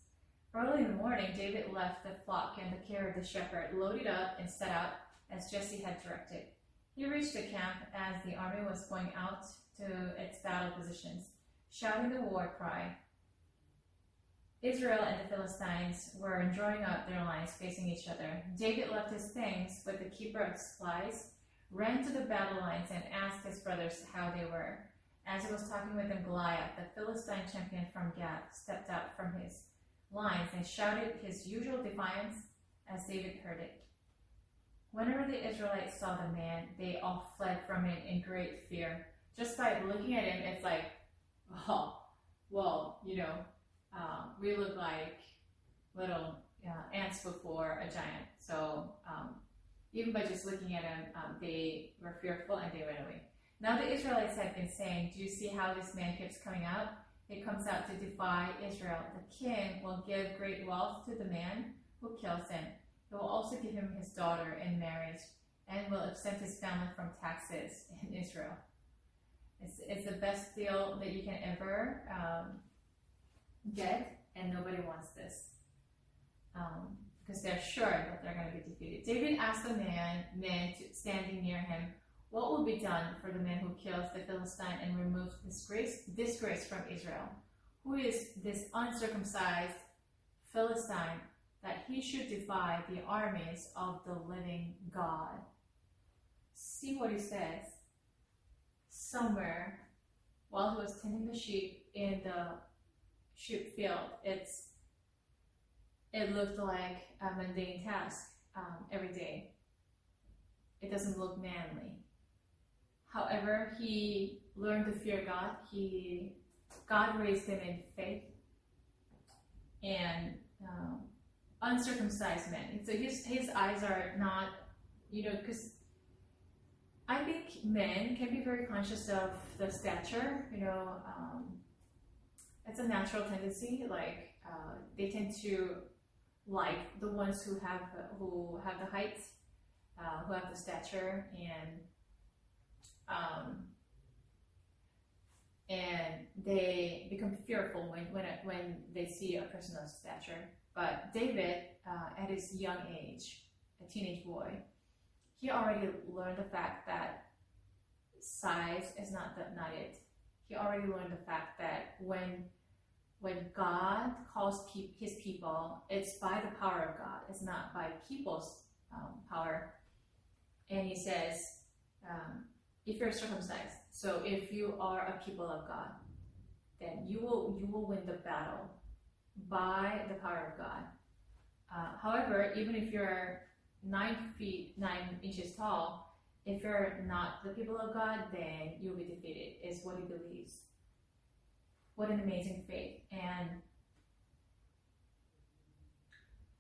Early in the morning, David left the flock and the care of the shepherd, loaded up and set out as Jesse had directed. He reached the camp as the army was going out to its battle positions, shouting the war cry. Israel and the Philistines were drawing up their lines facing each other. David left his things with the keeper of supplies, ran to the battle lines, and asked his brothers how they were. As he was talking with them, Goliath, the Philistine champion from Gath, stepped out from his lines and shouted his usual defiance as David heard it. Whenever the Israelites saw the man, they all fled from him in great fear. Just by looking at him, it's like, oh, well, we look like little ants before a giant. So even by just looking at him, they were fearful and they went away. Now the Israelites had been saying, "Do you see how this man keeps coming out? He comes out to defy Israel. The king will give great wealth to the man who kills him. He will also give him his daughter in marriage and will exempt his family from taxes in Israel." It's the best deal that you can ever get, and nobody wants this because they're sure that they're going to be defeated. David asked the man standing near him, "What will be done for the man who kills the Philistine and removes disgrace from Israel? Who is this uncircumcised Philistine that he should defy the armies of the living God?" See what he says. Somewhere, while he was tending the sheep in the sheep field, it looked like a mundane task every day. It doesn't look manly. However, he learned to fear God. God raised him in faith and uncircumcised men. So his eyes are not, because I think men can be very conscious of the stature. It's a natural tendency. Like they tend to like the ones who have the height, who have the stature, and they become fearful when they see a person of stature. But David, at his young age, a teenage boy, he already learned the fact that size is not it. He already learned the fact that when God calls his people, it's by the power of God. It's not by people's power. And he says, if you're circumcised, so if you are a people of God, then you will win the battle by the power of God. However, even if you're 9 feet 9 inches tall, if you're not the people of God, then you'll be defeated, is what he believes. What an amazing faith. And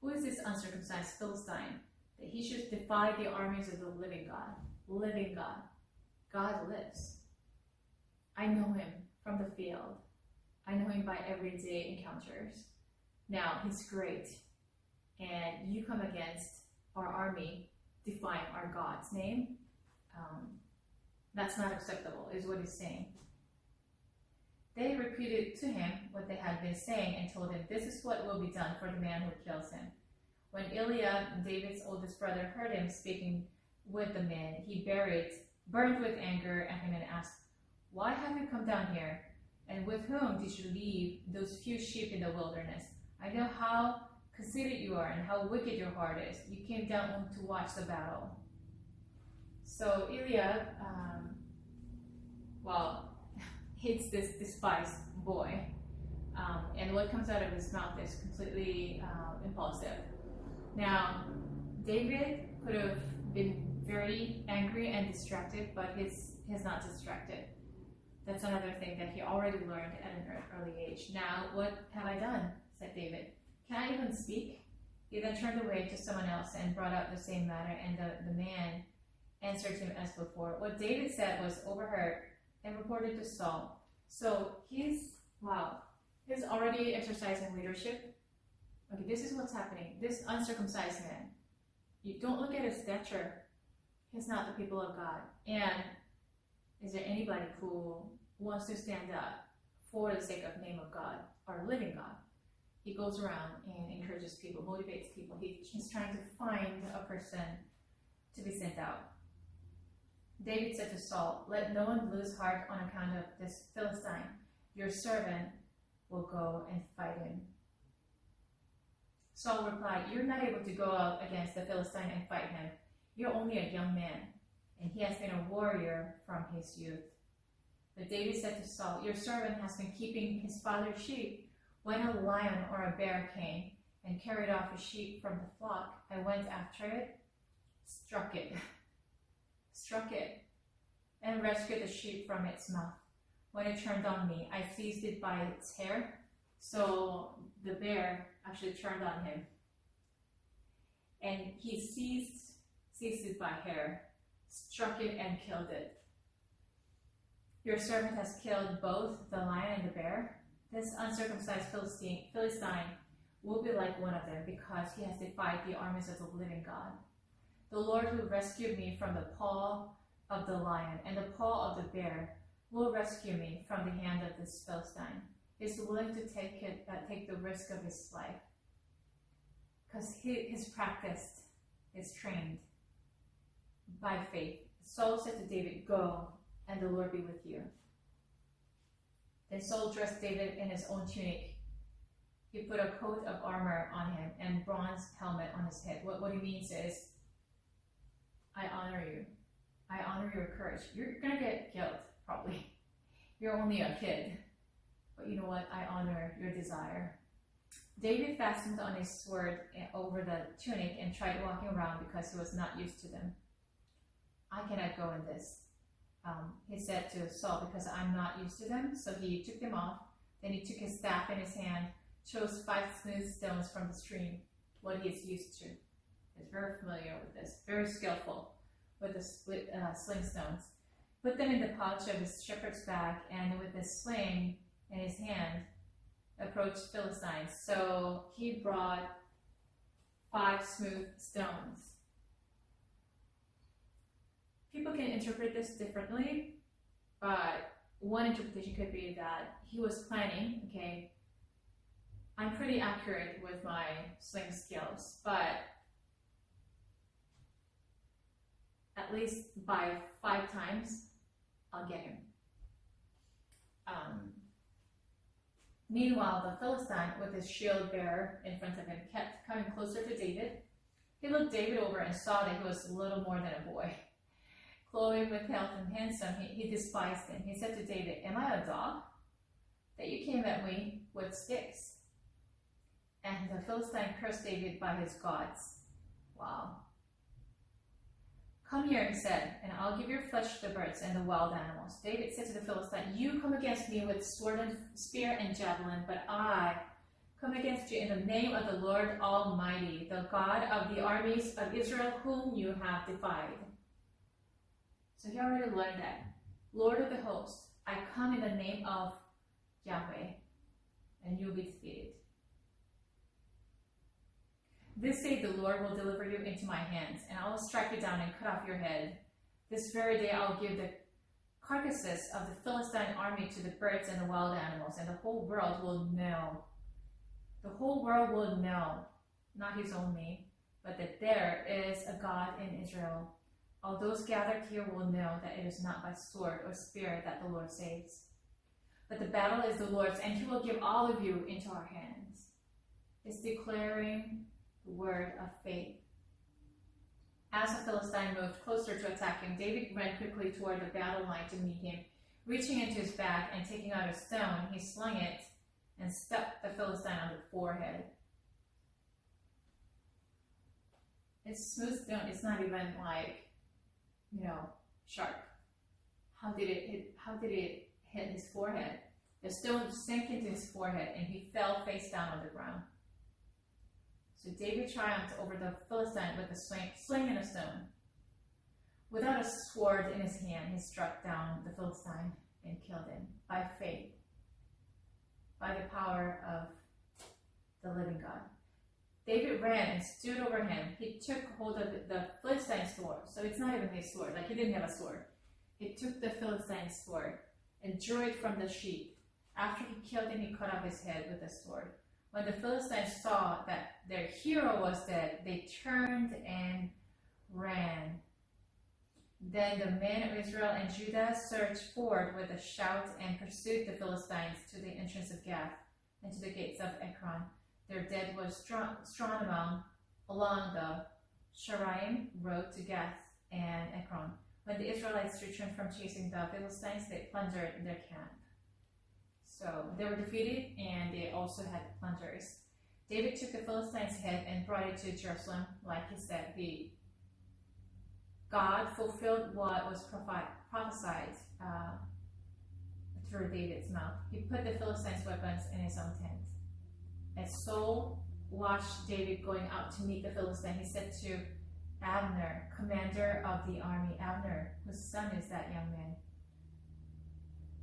who is this uncircumcised Philistine that he should defy the armies of the living God? Living God. God lives. I know him from the field. I know him by everyday encounters. Now, he's great. And you come against our army, defying our God's name. That's not acceptable, is what he's saying. They repeated to him what they had been saying and told him, this is what will be done for the man who kills him. When Eliab, David's oldest brother, heard him speaking with the men, he burned with anger at him and asked, why have you come down here? And with whom did you leave those few sheep in the wilderness? I know how conceited you are and how wicked your heart is. You came down to watch the battle. So Eliab, hates this despised boy. And what comes out of his mouth is completely impulsive. Now, David could have been very angry and distracted, but he's not distracted. That's another thing that he already learned at an early age. Now, what have I done? Said David. Can I even speak? He then turned away to someone else and brought up the same matter, and the man answered him as before. What David said was overheard and reported to Saul. So he's already exercising leadership. Okay, this is what's happening. This uncircumcised man, you don't look at his stature. He's not the people of God. And is there anybody who wants to stand up for the sake of the name of God, or living God? He goes around and encourages people, motivates people. He's trying to find a person to be sent out. David said to Saul, let no one lose heart on account of this Philistine. Your servant will go and fight him. Saul replied, you're not able to go out against the Philistine and fight him. You're only a young man, and he has been a warrior from his youth. But David said to Saul, your servant has been keeping his father's sheep. When a lion or a bear came and carried off a sheep from the flock, I went after it, struck it, and rescued the sheep from its mouth. When it turned on me, I seized it by its hair. So the bear actually turned on him. And he seized it by hair, struck it, and killed it. Your servant has killed both the lion and the bear. This uncircumcised Philistine will be like one of them, because he has defied the armies of the living God. The Lord who rescued me from the paw of the lion and the paw of the bear will rescue me from the hand of this Philistine. He is willing to take the risk of his life, because he is practiced, is trained by faith. Saul said to David, go, and the Lord be with you. Then Saul dressed David in his own tunic. He put a coat of armor on him and bronze helmet on his head. What he means is, I honor you. I honor your courage. You're going to get killed, probably. You're only a kid. But you know what? I honor your desire. David fastened on his sword over the tunic and tried walking around because he was not used to them. I cannot go in this, he said to Saul, because I'm not used to them. So he took them off. Then he took his staff in his hand, chose 5 smooth stones from the stream, what he is used to. He's very familiar with this, very skillful with the sling stones. Put them in the pouch of his shepherd's bag, and with the sling in his hand, approached Philistines. So he brought 5 smooth stones. People can interpret this differently, but one interpretation could be that he was planning, okay, I'm pretty accurate with my sling skills, but at least by 5 times, I'll get him. Meanwhile, the Philistine, with his shield bearer in front of him, kept coming closer to David. He looked David over and saw that he was little more than a boy. Clothed with health and handsome, he despised him. He said to David, am I a dog, that you came at me with sticks? And the Philistine cursed David by his gods. Wow. Come here, he said, and I'll give your flesh to the birds and the wild animals. David said to the Philistine, you come against me with sword and spear and javelin, but I come against you in the name of the Lord Almighty, the God of the armies of Israel, whom you have defied. So he already learned that. Lord of the hosts, I come in the name of Yahweh, and you will be defeated. This day the Lord will deliver you into my hands, and I will strike you down and cut off your head. This very day I will give the carcasses of the Philistine army to the birds and the wild animals, and the whole world will know. The whole world will know, not his only, but that there is a God in Israel. All those gathered here will know that it is not by sword or spear that the Lord saves. But the battle is the Lord's, and he will give all of you into our hands. It's declaring the word of faith. As the Philistine moved closer to attack him, David ran quickly toward the battle line to meet him. Reaching into his bag and taking out a stone, he slung it and struck the Philistine on the forehead. It's smooth stone. It's not even like, sharp. How did it hit his forehead? The stone sank into his forehead and he fell face down on the ground. So David triumphed over the Philistine with a sling and a stone. Without a sword in his hand, he struck down the Philistine and killed him by faith, by the power of the living God. David ran and stood over him. He took hold of the Philistine's sword. So it's not even his sword, like he didn't have a sword. He took the Philistine's sword and drew it from the sheath. After he killed him, he cut off his head with a sword. When the Philistines saw that their hero was dead, they turned and ran. Then the men of Israel and Judah surged forward with a shout and pursued the Philistines to the entrance of Gath and to the gates of Ekron. Their dead was strewn along the Sharaim road to Gath and Ekron. When the Israelites returned from chasing the Philistines, they plundered their camp. So they were defeated, and they also had plunders. David took the Philistines' head and brought it to Jerusalem. Like he said, God fulfilled what was prophesied through David's mouth. He put the Philistines' weapons in his own tent. As Saul watched David going out to meet the Philistine, he said to Abner, commander of the army, Abner, whose son is that young man?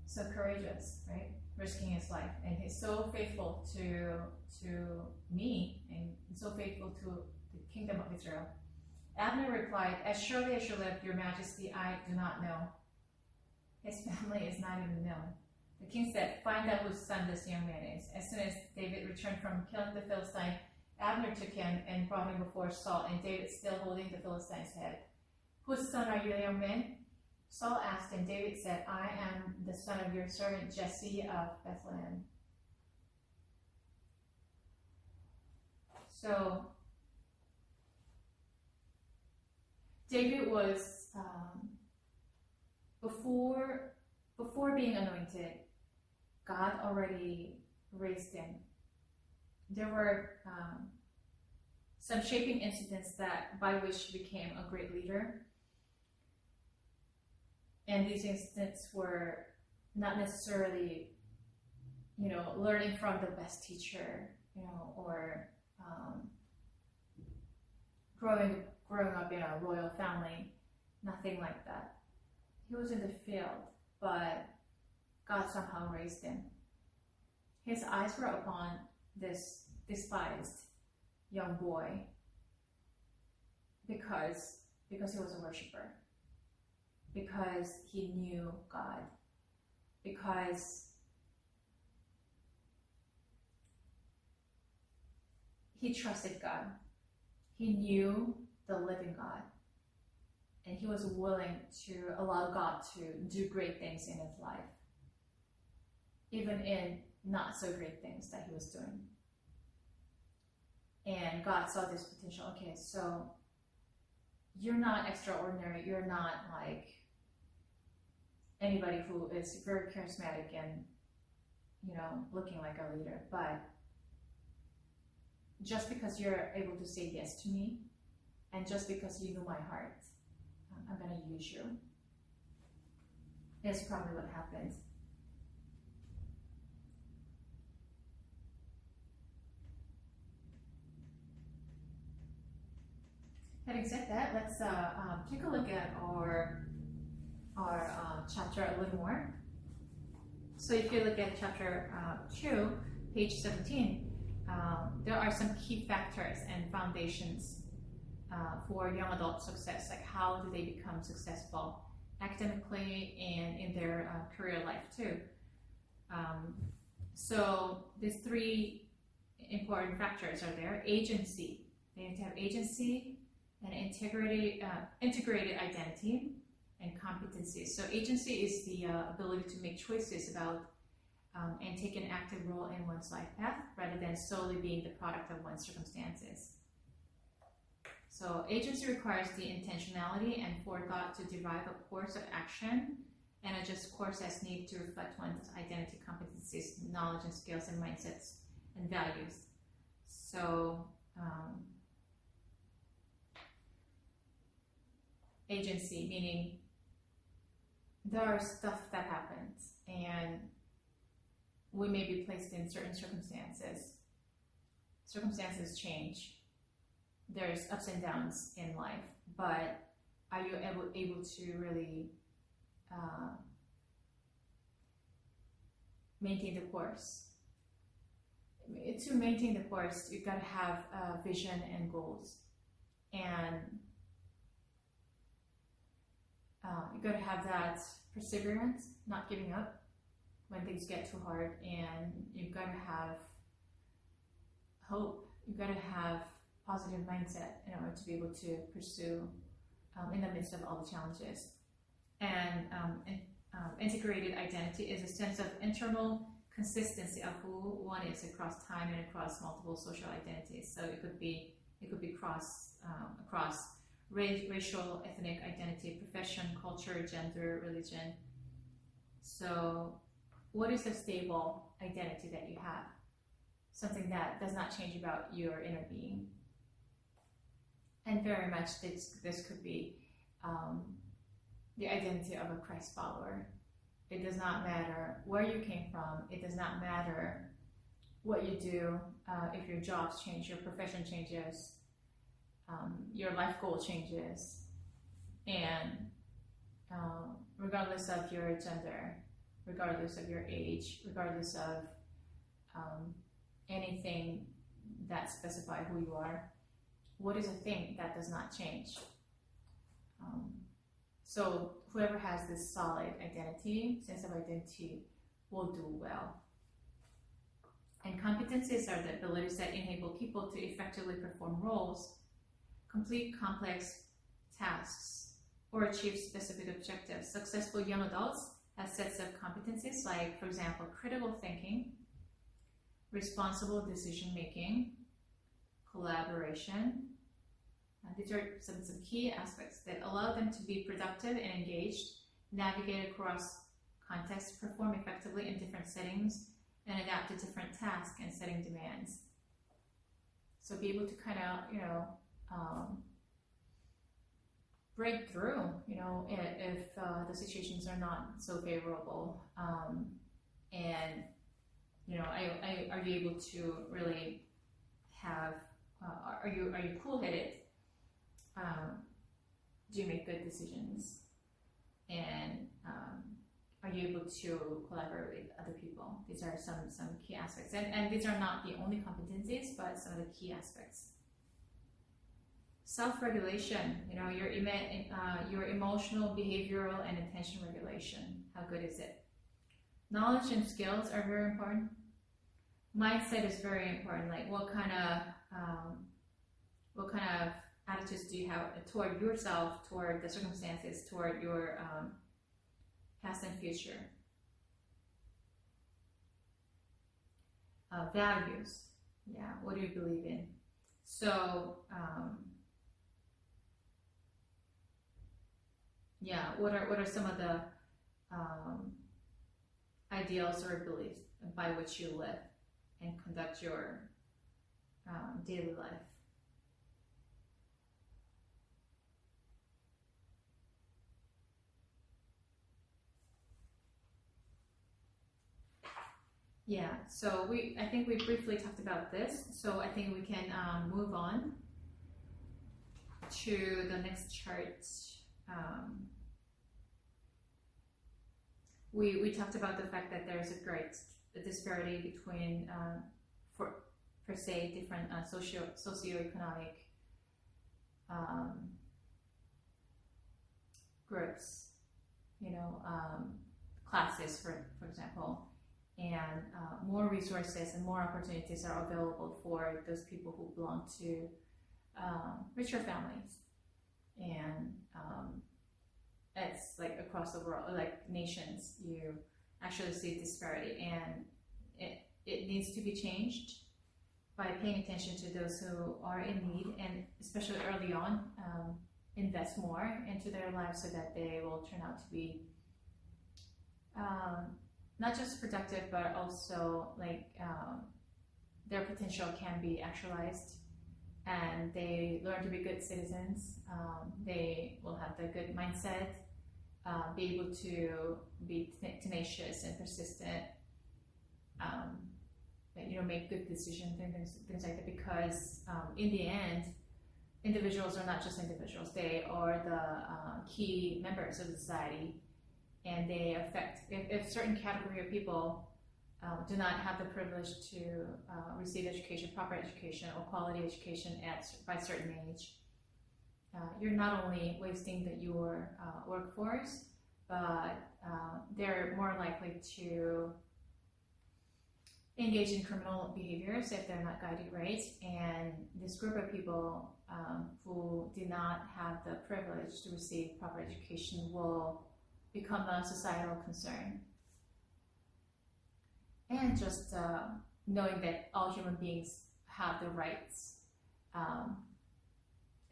So courageous, right? Risking his life, and he's so faithful to me, and so faithful to the kingdom of Israel. Abner replied, as surely as you live, your majesty, I do not know. His family is not even known. The king said, find out whose son this young man is. As soon as David returned from killing the Philistine, Abner took him and brought him before Saul, and David still holding the Philistine's head. Whose son are you, young man? Saul asked, and David said, I am the son of your servant Jesse of Bethlehem. So David was, before being anointed, God already raised him. There were some shaping incidents by which he became a great leader. And these incidents were not necessarily, learning from the best teacher, or growing up in a royal family, nothing like that. He was in the field, but God somehow raised him. his eyes were upon this despised young boy because he was a worshiper, because he knew God, because he trusted God. He knew the living God, and he was willing to allow God to do great things in his life, even in not so great things that he was doing. And God saw this potential. Okay, so you're not extraordinary. You're not like anybody who is very charismatic and, you know, looking like a leader, but just because you're able to say yes to me, and just because you know my heart, I'm going to use you. That's probably what happened. Having said that, let's take a look at our chapter a little more. So if you look at chapter 2, page 17, there are some key factors and foundations for young adult success, like how do they become successful academically and in their career life too. So these three important factors are there. Agency. They need to have agency and integrated identity and competency. So agency is the ability to make choices about and take an active role in one's life path rather than solely being the product of one's circumstances. So agency requires the intentionality and forethought to derive a course of action and adjust course as needed to reflect one's identity, competencies, knowledge and skills and mindsets and values. So agency, meaning there are stuff that happens and we may be placed in certain circumstances. Circumstances change. There's ups and downs in life, but are you able to really maintain the course? To maintain the course, you've got to have a vision and goals, and you've got to have that perseverance, not giving up when things get too hard, and you've got to have hope. You've got to have positive mindset in order to be able to pursue in the midst of all the challenges. And integrated identity is a sense of internal consistency of who one is across time and across multiple social identities. So it could be across racial, ethnic identity, profession, culture, gender, religion. So what is the stable identity that you have? Something that does not change about your inner being. And very much this could be the identity of a Christ follower. It does not matter where you came from. It does not matter what you do. If your jobs change, your profession changes, your life goal changes, and regardless of your gender, regardless of your age, regardless of anything that specifies who you are, what is a thing that does not change? So whoever has this solid identity, sense of identity, will do well. And competencies are the abilities that enable people to effectively perform roles, complete complex tasks, or achieve specific objectives. Successful young adults have sets of competencies like, for example, critical thinking, responsible decision making, collaboration. These are some key aspects that allow them to be productive and engaged, navigate across contexts, perform effectively in different settings, and adapt to different tasks and setting demands. So be able to kind of, break through, if the situations are not so favorable, and are you able to really have? Are you cool-headed? Do you make good decisions? And are you able to collaborate with other people? These are some key aspects, and these are not the only competencies, but some of the key aspects. Self-regulation, your emotional, behavioral, and attention regulation. How good is it? Knowledge and skills are very important. Mindset is very important. Like what kind of attitudes do you have toward yourself, toward the circumstances, toward your past and future? Values. Yeah, what do you believe in? So, what are some of the ideals or beliefs by which you live and conduct your daily life? Yeah, so I think we briefly talked about this, so I think we can move on to the next chart. We talked about the fact that there's a great disparity between, per se, different socioeconomic groups, classes, for example, and more resources and more opportunities are available for those people who belong to richer families, and it's like across the world, like nations, you actually see disparity, and it needs to be changed by paying attention to those who are in need, and especially early on, invest more into their lives so that they will turn out to be not just productive, but also like their potential can be actualized, and they learn to be good citizens. They will have the good mindset, be able to be tenacious and persistent, make good decisions and things like that, because in the end, individuals are not just individuals, they are the key members of the society, and they affect, if certain category of people do not have the privilege to receive education, proper education or quality education by a certain age, you're not only wasting your workforce, but they're more likely to engage in criminal behaviors if they're not guided right. And this group of people who do not have the privilege to receive proper education will become a societal concern. And just knowing that all human beings have the rights,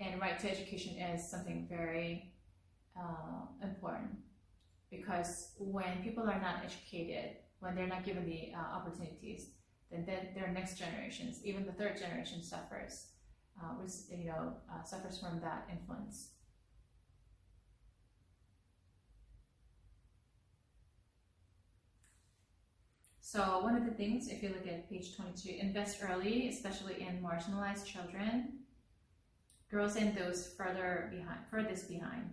and right to education is something very important, because when people are not educated, when they're not given the opportunities, then their next generations, even the third generation, suffers from that influence. So one of the things, if you look at page 22, invest early, especially in marginalized children, girls, and those furthest behind.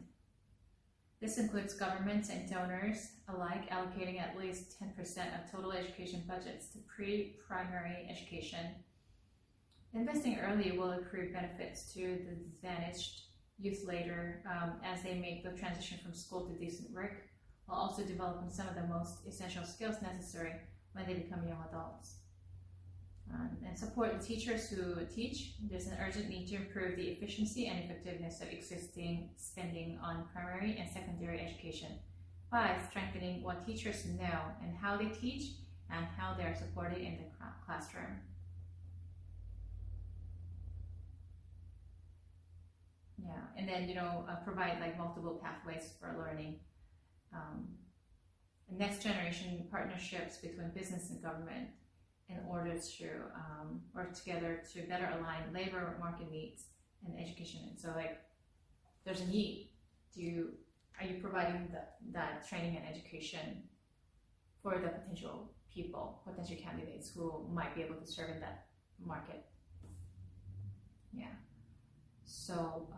This includes governments and donors alike allocating at least 10% of total education budgets to pre-primary education. Investing early will accrue benefits to the disadvantaged youth later as they make the transition from school to decent work, while also developing some of the most essential skills necessary when they become young adults. And support the teachers who teach. There's an urgent need to improve the efficiency and effectiveness of existing spending on primary and secondary education by strengthening what teachers know and how they teach and how they are supported in the classroom. Yeah, and then provide like multiple pathways for learning. Next generation partnerships between business and government in order to work together to better align labor market needs and education. And so like there's a need. Are you providing that training and education for the potential candidates who might be able to serve in that market? Yeah. So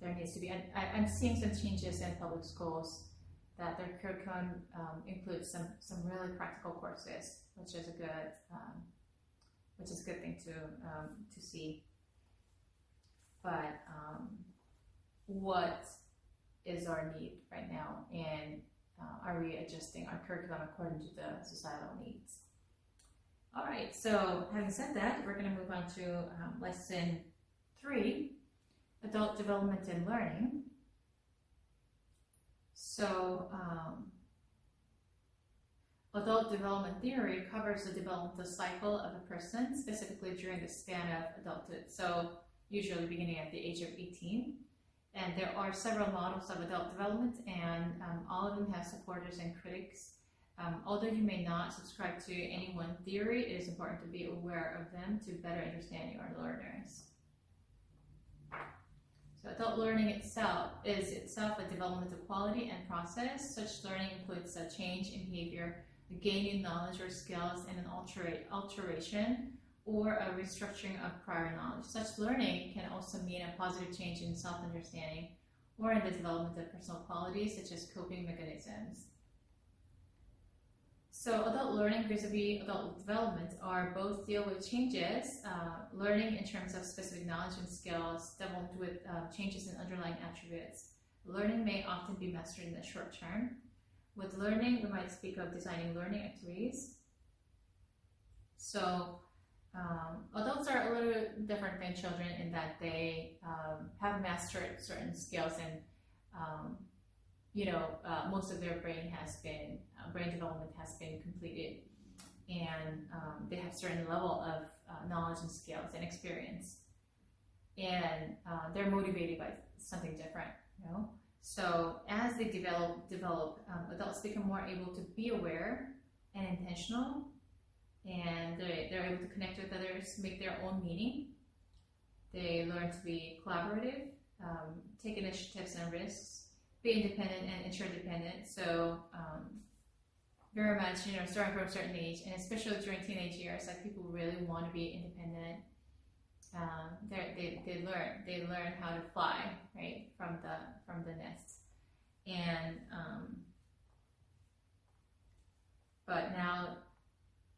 there needs to be, I'm seeing some changes in public schools that their curriculum includes some really practical courses, which is a good thing to see. But what is our need right now, and are we adjusting our curriculum according to the societal needs? All right, so having said that, we're going to move on to lesson 3, adult development and learning. So adult development theory covers the developmental cycle of a person, specifically during the span of adulthood, so usually beginning at the age of 18. And there are several models of adult development, and all of them have supporters and critics. Although you may not subscribe to any one theory, it is important to be aware of them to better understand your learners. So adult learning is itself a developmental quality and process. Such learning includes a change in behavior, a gain in knowledge or skills, and an alteration or a restructuring of prior knowledge. Such learning can also mean a positive change in self-understanding or in the development of personal qualities such as coping mechanisms. So adult learning vis-a-vis adult development are both deal with changes, learning in terms of specific knowledge and skills developed with changes in underlying attributes. Learning may often be mastered in the short term. With learning, we might speak of designing learning activities. So adults are a little different than children in that they have mastered certain skills, and most of their brain development has been completed, and they have certain level of knowledge and skills and experience, and they're motivated by something different, So as they develop, adults become more able to be aware and intentional, and they're able to connect with others, make their own meaning. They learn to be collaborative, take initiatives and risks, be independent and interdependent. So very much, starting from a certain age, and especially during teenage years, like people really want to be independent. They learn how to fly, right, from the nest, and but now,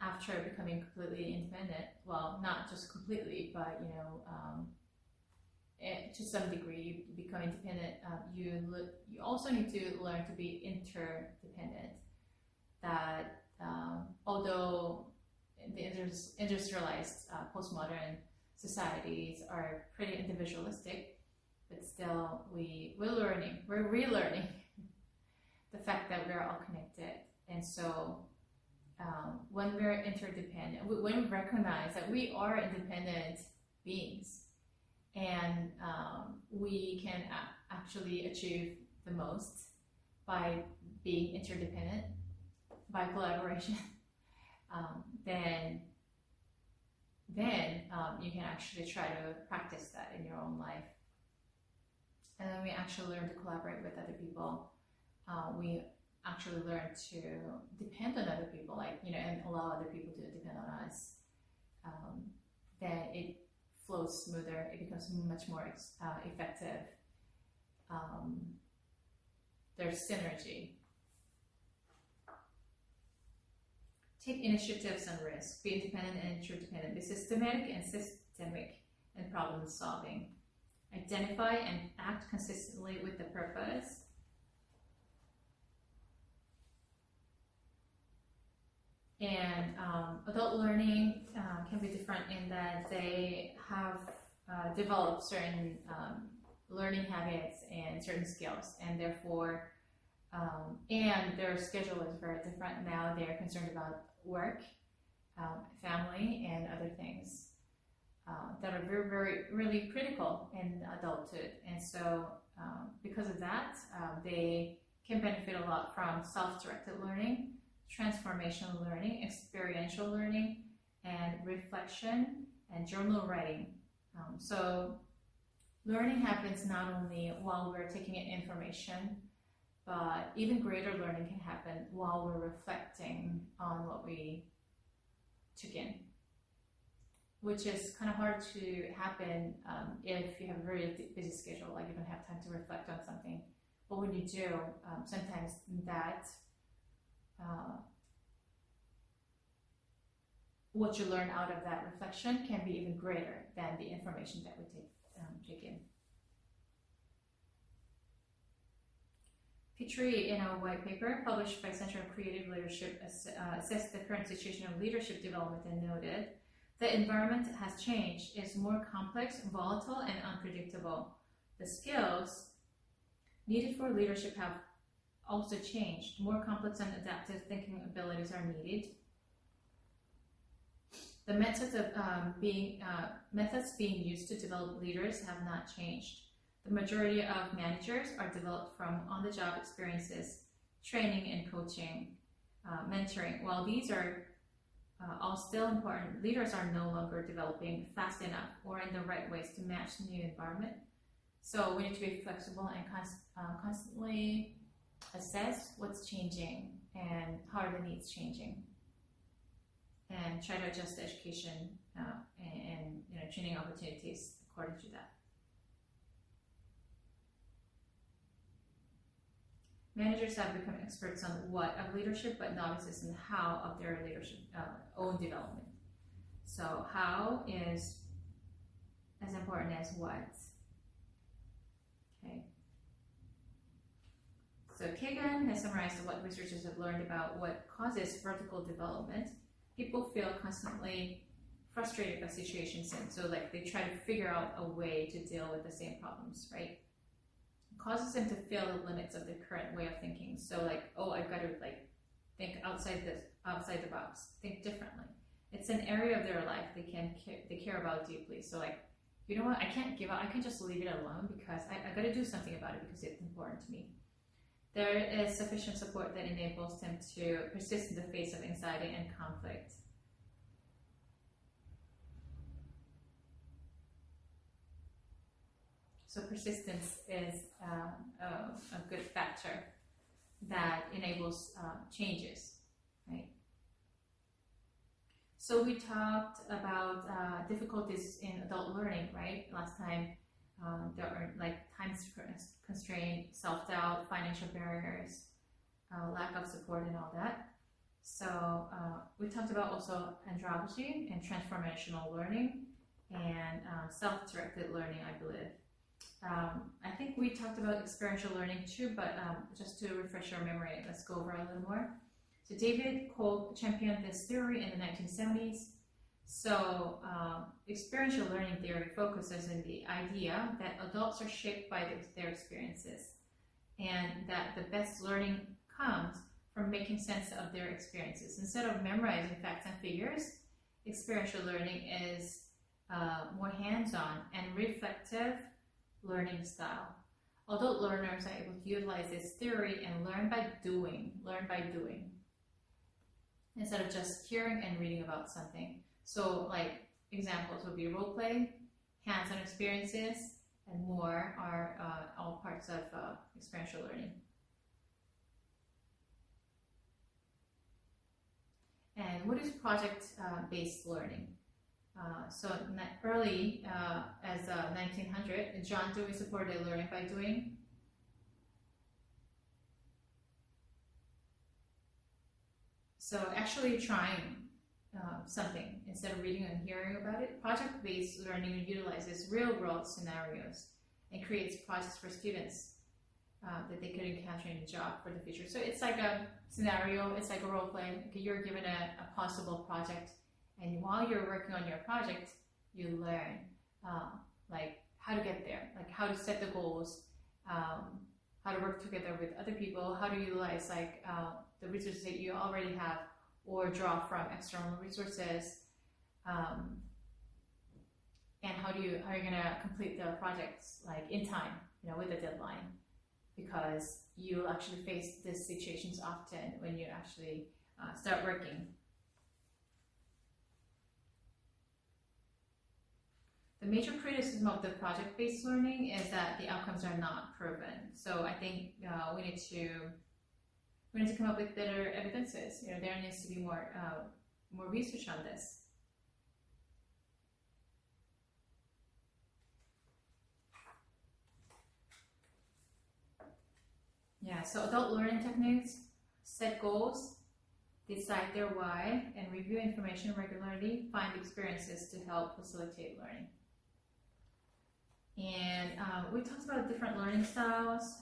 after becoming completely independent, well, not just completely, but to some degree, you become independent. You also need to learn to be interdependent. That although the industrialized postmodern societies are pretty individualistic, but still we're relearning the fact that we're all connected, and so. When we're interdependent, when we recognize that we are independent beings, and we can actually achieve the most by being interdependent, by collaboration, then you can actually try to practice that in your own life. And then we actually learn to collaborate with other people. We actually learn to depend on other people, and allow other people to depend on us. Then it flows smoother. It becomes much more effective. There's synergy. Take initiatives and risks. Be independent and interdependent. Be systematic and problem solving. Identify and act consistently with the purpose. And adult learning can be different in that they have developed certain learning habits and certain skills, and therefore, and their schedule is very different now. They're concerned about work, family, and other things that are very, very, really critical in adulthood. And so, because of that, they can benefit a lot from self-directed learning, transformational learning, experiential learning, and reflection and journal writing. So learning happens not only while we're taking in information, but even greater learning can happen while we're reflecting on what we took in, which is kind of hard to happen if you have a very busy schedule, like you don't have time to reflect on something But when you do, sometimes that what you learn out of that reflection can be even greater than the information that we take in. Petrie, in a white paper published by Center of Creative Leadership, assessed the current situation of leadership development and noted the environment has changed, is more complex, volatile, and unpredictable. The skills needed for leadership have also changed. More complex and adaptive thinking abilities are needed. The methods being used to develop leaders have not changed. The majority of managers are developed from on-the-job experiences, training and coaching, mentoring. While these are all still important, leaders are no longer developing fast enough or in the right ways to match the new environment. So we need to be flexible and constantly assess what's changing and how are the needs changing, and try to adjust the education and training opportunities according to that. Managers have become experts on what of leadership, but novices in how of their leadership own development. So how is as important as what. Okay. So Kagan has summarized what researchers have learned about what causes vertical development. People feel constantly frustrated by situations, and so they try to figure out a way to deal with the same problems, right? It causes them to feel the limits of the current way of thinking. So I've got to think outside the box, think differently. It's an area of their life they care about deeply. So you know what, I can't give up. I can't just leave it alone because I got to do something about it because it's important to me. There is sufficient support that enables them to persist in the face of anxiety and conflict. So persistence is a good factor that enables changes, right? So we talked about difficulties in adult learning, right? Last time. There are time constraint, self-doubt, financial barriers, lack of support, and all that. So we talked about also andragogy and transformational learning and self-directed learning, I believe. I think we talked about experiential learning too, but just to refresh our memory, let's go over a little more. So David Kolb championed this theory in the 1970s. So experiential learning theory focuses on the idea that adults are shaped by their experiences, and that the best learning comes from making sense of their experiences. Instead of memorizing facts and figures, experiential learning is more hands-on and reflective learning style. Adult learners are able to utilize this theory and learn by doing, instead of just hearing and reading about something. So examples would be role play, hands-on experiences, and more are all parts of experiential learning. And what is project-based learning? So early as 1900, John Dewey supported learning by doing. So actually trying something instead of reading and hearing about it. Project-based learning utilizes real-world scenarios and creates projects for students that they could encounter in a job for the future. So it's like a scenario, it's like a role play. Okay, you're given a possible project, and while you're working on your project, you learn how to get there, how to set the goals, how to work together with other people, how to utilize the resources that you already have, or draw from external resources, and how are you gonna complete the projects in time, with a deadline, because you actually face these situations often when you actually start working. The major criticism of the project-based learning is that the outcomes are not proven. So I think we need to come up with better evidences. There needs to be more research on this. Yeah, so adult learning techniques: set goals, decide their why, and review information regularly. Find experiences to help facilitate learning. And we talked about different learning styles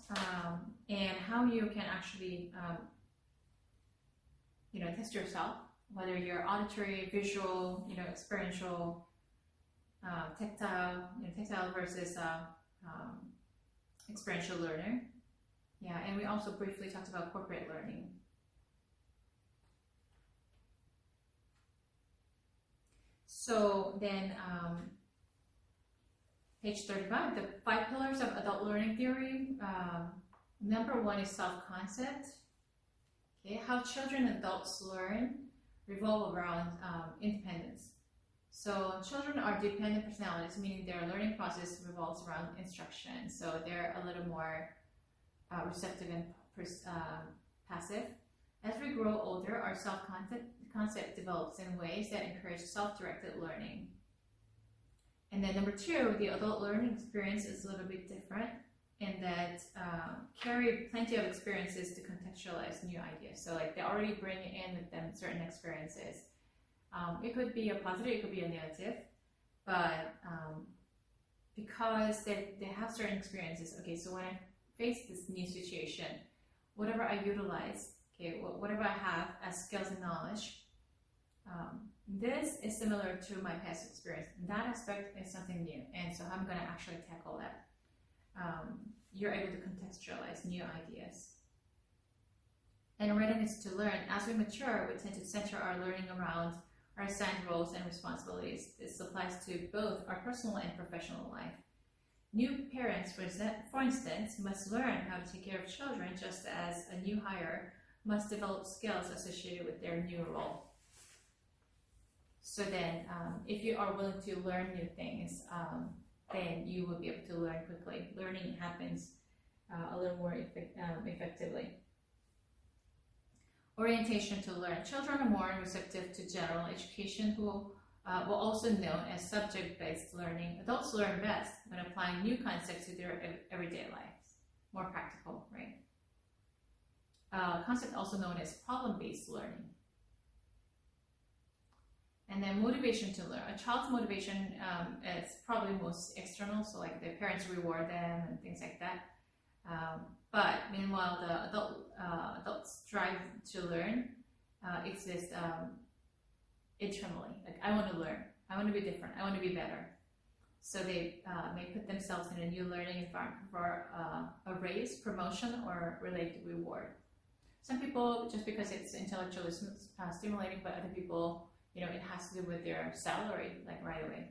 and how you can actually, test yourself, whether you're auditory, visual, experiential, tactile versus experiential learner. Yeah, and we also briefly talked about corporate learning. So then, page 35, the 5 pillars of adult learning theory. Number 1 is self-concept. Okay, how children and adults learn revolve around independence. So children are dependent personalities, meaning their learning process revolves around instruction. So they're a little more receptive and passive. As we grow older, our self-concept develops in ways that encourage self-directed learning. And then number 2, the adult learning experience is a little bit different in that carry plenty of experiences to contextualize new ideas. So like they already bring in with them certain experiences. It could be a positive, it could be a negative, but because they have certain experiences, okay, so when I face this new situation, whatever I utilize, okay, whatever I have as skills and knowledge, this is similar to my past experience. That aspect is something new, and so I'm going to actually tackle that. You're able to contextualize new ideas. And readiness to learn. As we mature, we tend to center our learning around our assigned roles and responsibilities. This applies to both our personal and professional life. New parents, for instance, must learn how to take care of children, just as a new hire must develop skills associated with their new role. So then, if you are willing to learn new things, then you will be able to learn quickly. Learning happens a little more effectively. Orientation to learn. Children are more receptive to general education, who will also known as subject-based learning. Adults learn best when applying new concepts to their everyday lives. More practical, right? Concept also known as problem-based learning. And then motivation to learn. A child's motivation is probably most external, so like their parents reward them and things like that. But meanwhile, the adults' drive to learn exists internally. Like, I want to learn, I want to be different, I want to be better. So they may put themselves in a new learning environment for a raise, promotion, or related reward. Some people, just because it's intellectually stimulating, but other people, it has to do with their salary, like right away.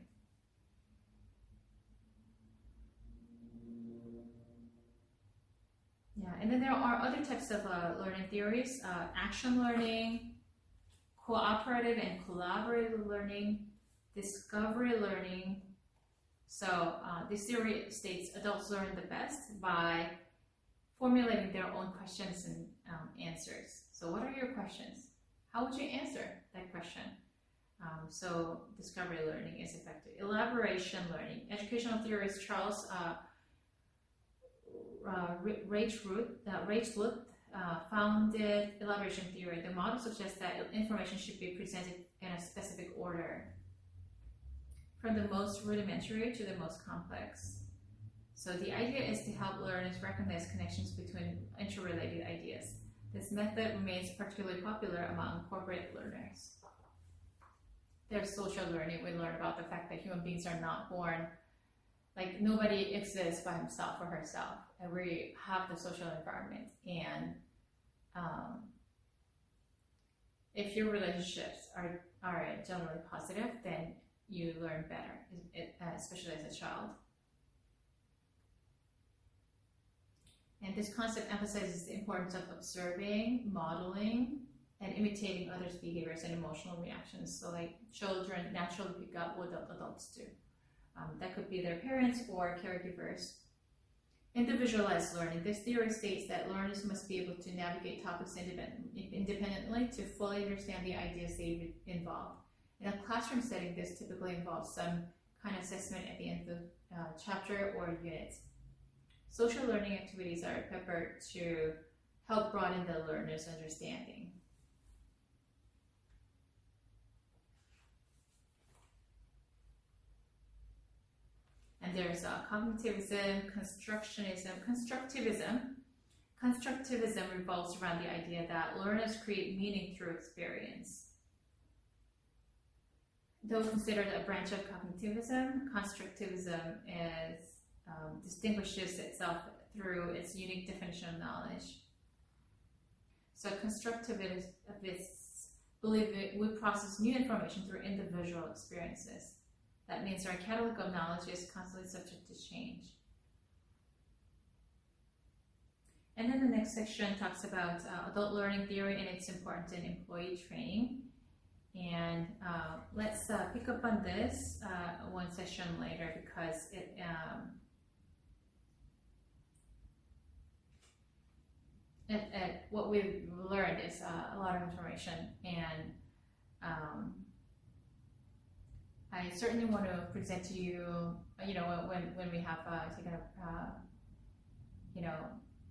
Yeah, and then there are other types of learning theories: action learning, cooperative and collaborative learning, discovery learning. So this theory states adults learn the best by formulating their own questions and answers. So what are your questions? How would you answer that question? So discovery learning is effective. Elaboration learning. Educational theorist Charles Rachel founded elaboration theory. The model suggests that information should be presented in a specific order, from the most rudimentary to the most complex. So the idea is to help learners recognize connections between interrelated ideas. This method remains particularly popular among corporate learners. There's social learning. We learn about the fact that human beings are not born, like nobody exists by himself or herself. And we have the social environment. And if your relationships are generally positive, then you learn better, especially as a child. And this concept emphasizes the importance of observing, modeling, and imitating others' behaviors and emotional reactions. So like children naturally pick up what adults do. That could be their parents or caregivers. Individualized learning. This theory states that learners must be able to navigate topics independently to fully understand the ideas they involve. In a classroom setting, this typically involves some kind of assessment at the end of the chapter or unit. social learning activities are peppered to help broaden the learner's understanding. And there's cognitivism, constructivism. Constructivism revolves around the idea that learners create meaning through experience. Though considered a branch of cognitivism, constructivism distinguishes itself through its unique definition of knowledge. So constructivists believe we process new information through individual experiences. That means our catalog of knowledge is constantly subject to change. And then the next section talks about adult learning theory and its importance in employee training. And let's pick up on this one session later, because what we've learned is a lot of information, and I certainly want to present to you, when we have taken a,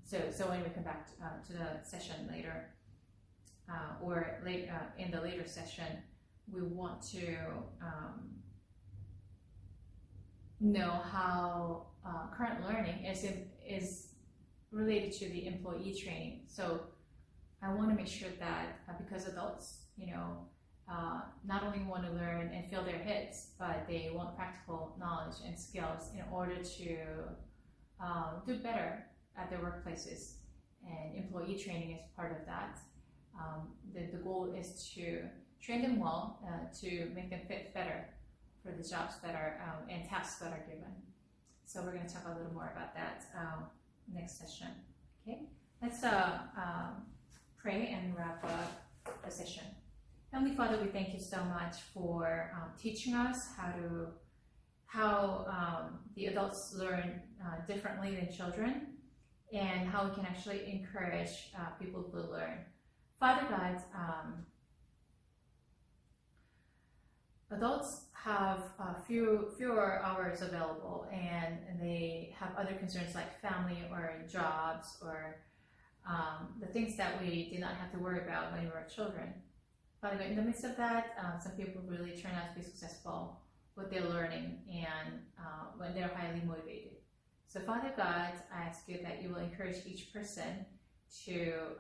so when we come back to the session later, or late in the later session, we want to know how current learning is related to the employee training. So I want to make sure that because adults, not only want to learn and fill their heads, but they want practical knowledge and skills in order to do better at their workplaces. And employee training is part of that. The goal is to train them well, to make them fit better for the jobs that are and tasks that are given. So we're going to talk a little more about that next session. Okay, let's pray and wrap up the session. Heavenly Father, we thank you so much for teaching us how the adults learn differently than children, and how we can actually encourage people to learn. Father God, adults have fewer hours available, and they have other concerns like family or jobs or the things that we did not have to worry about when we were children. Father God, in the midst of that, some people really turn out to be successful with their learning, and when they're highly motivated. So Father God, I ask you that you will encourage each person to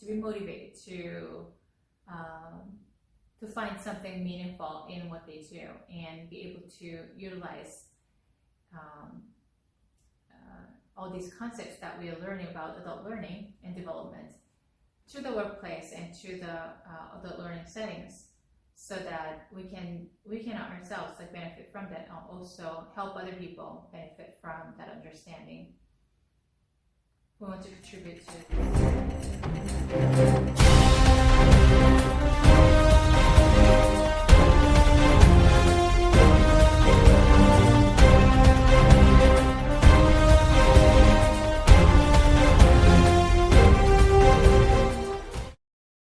be motivated, to find something meaningful in what they do, and be able to utilize all these concepts that we are learning about adult learning and development to the workplace and to the adult learning settings, so that we can ourselves benefit from that, and also help other people benefit from that understanding. We want to contribute to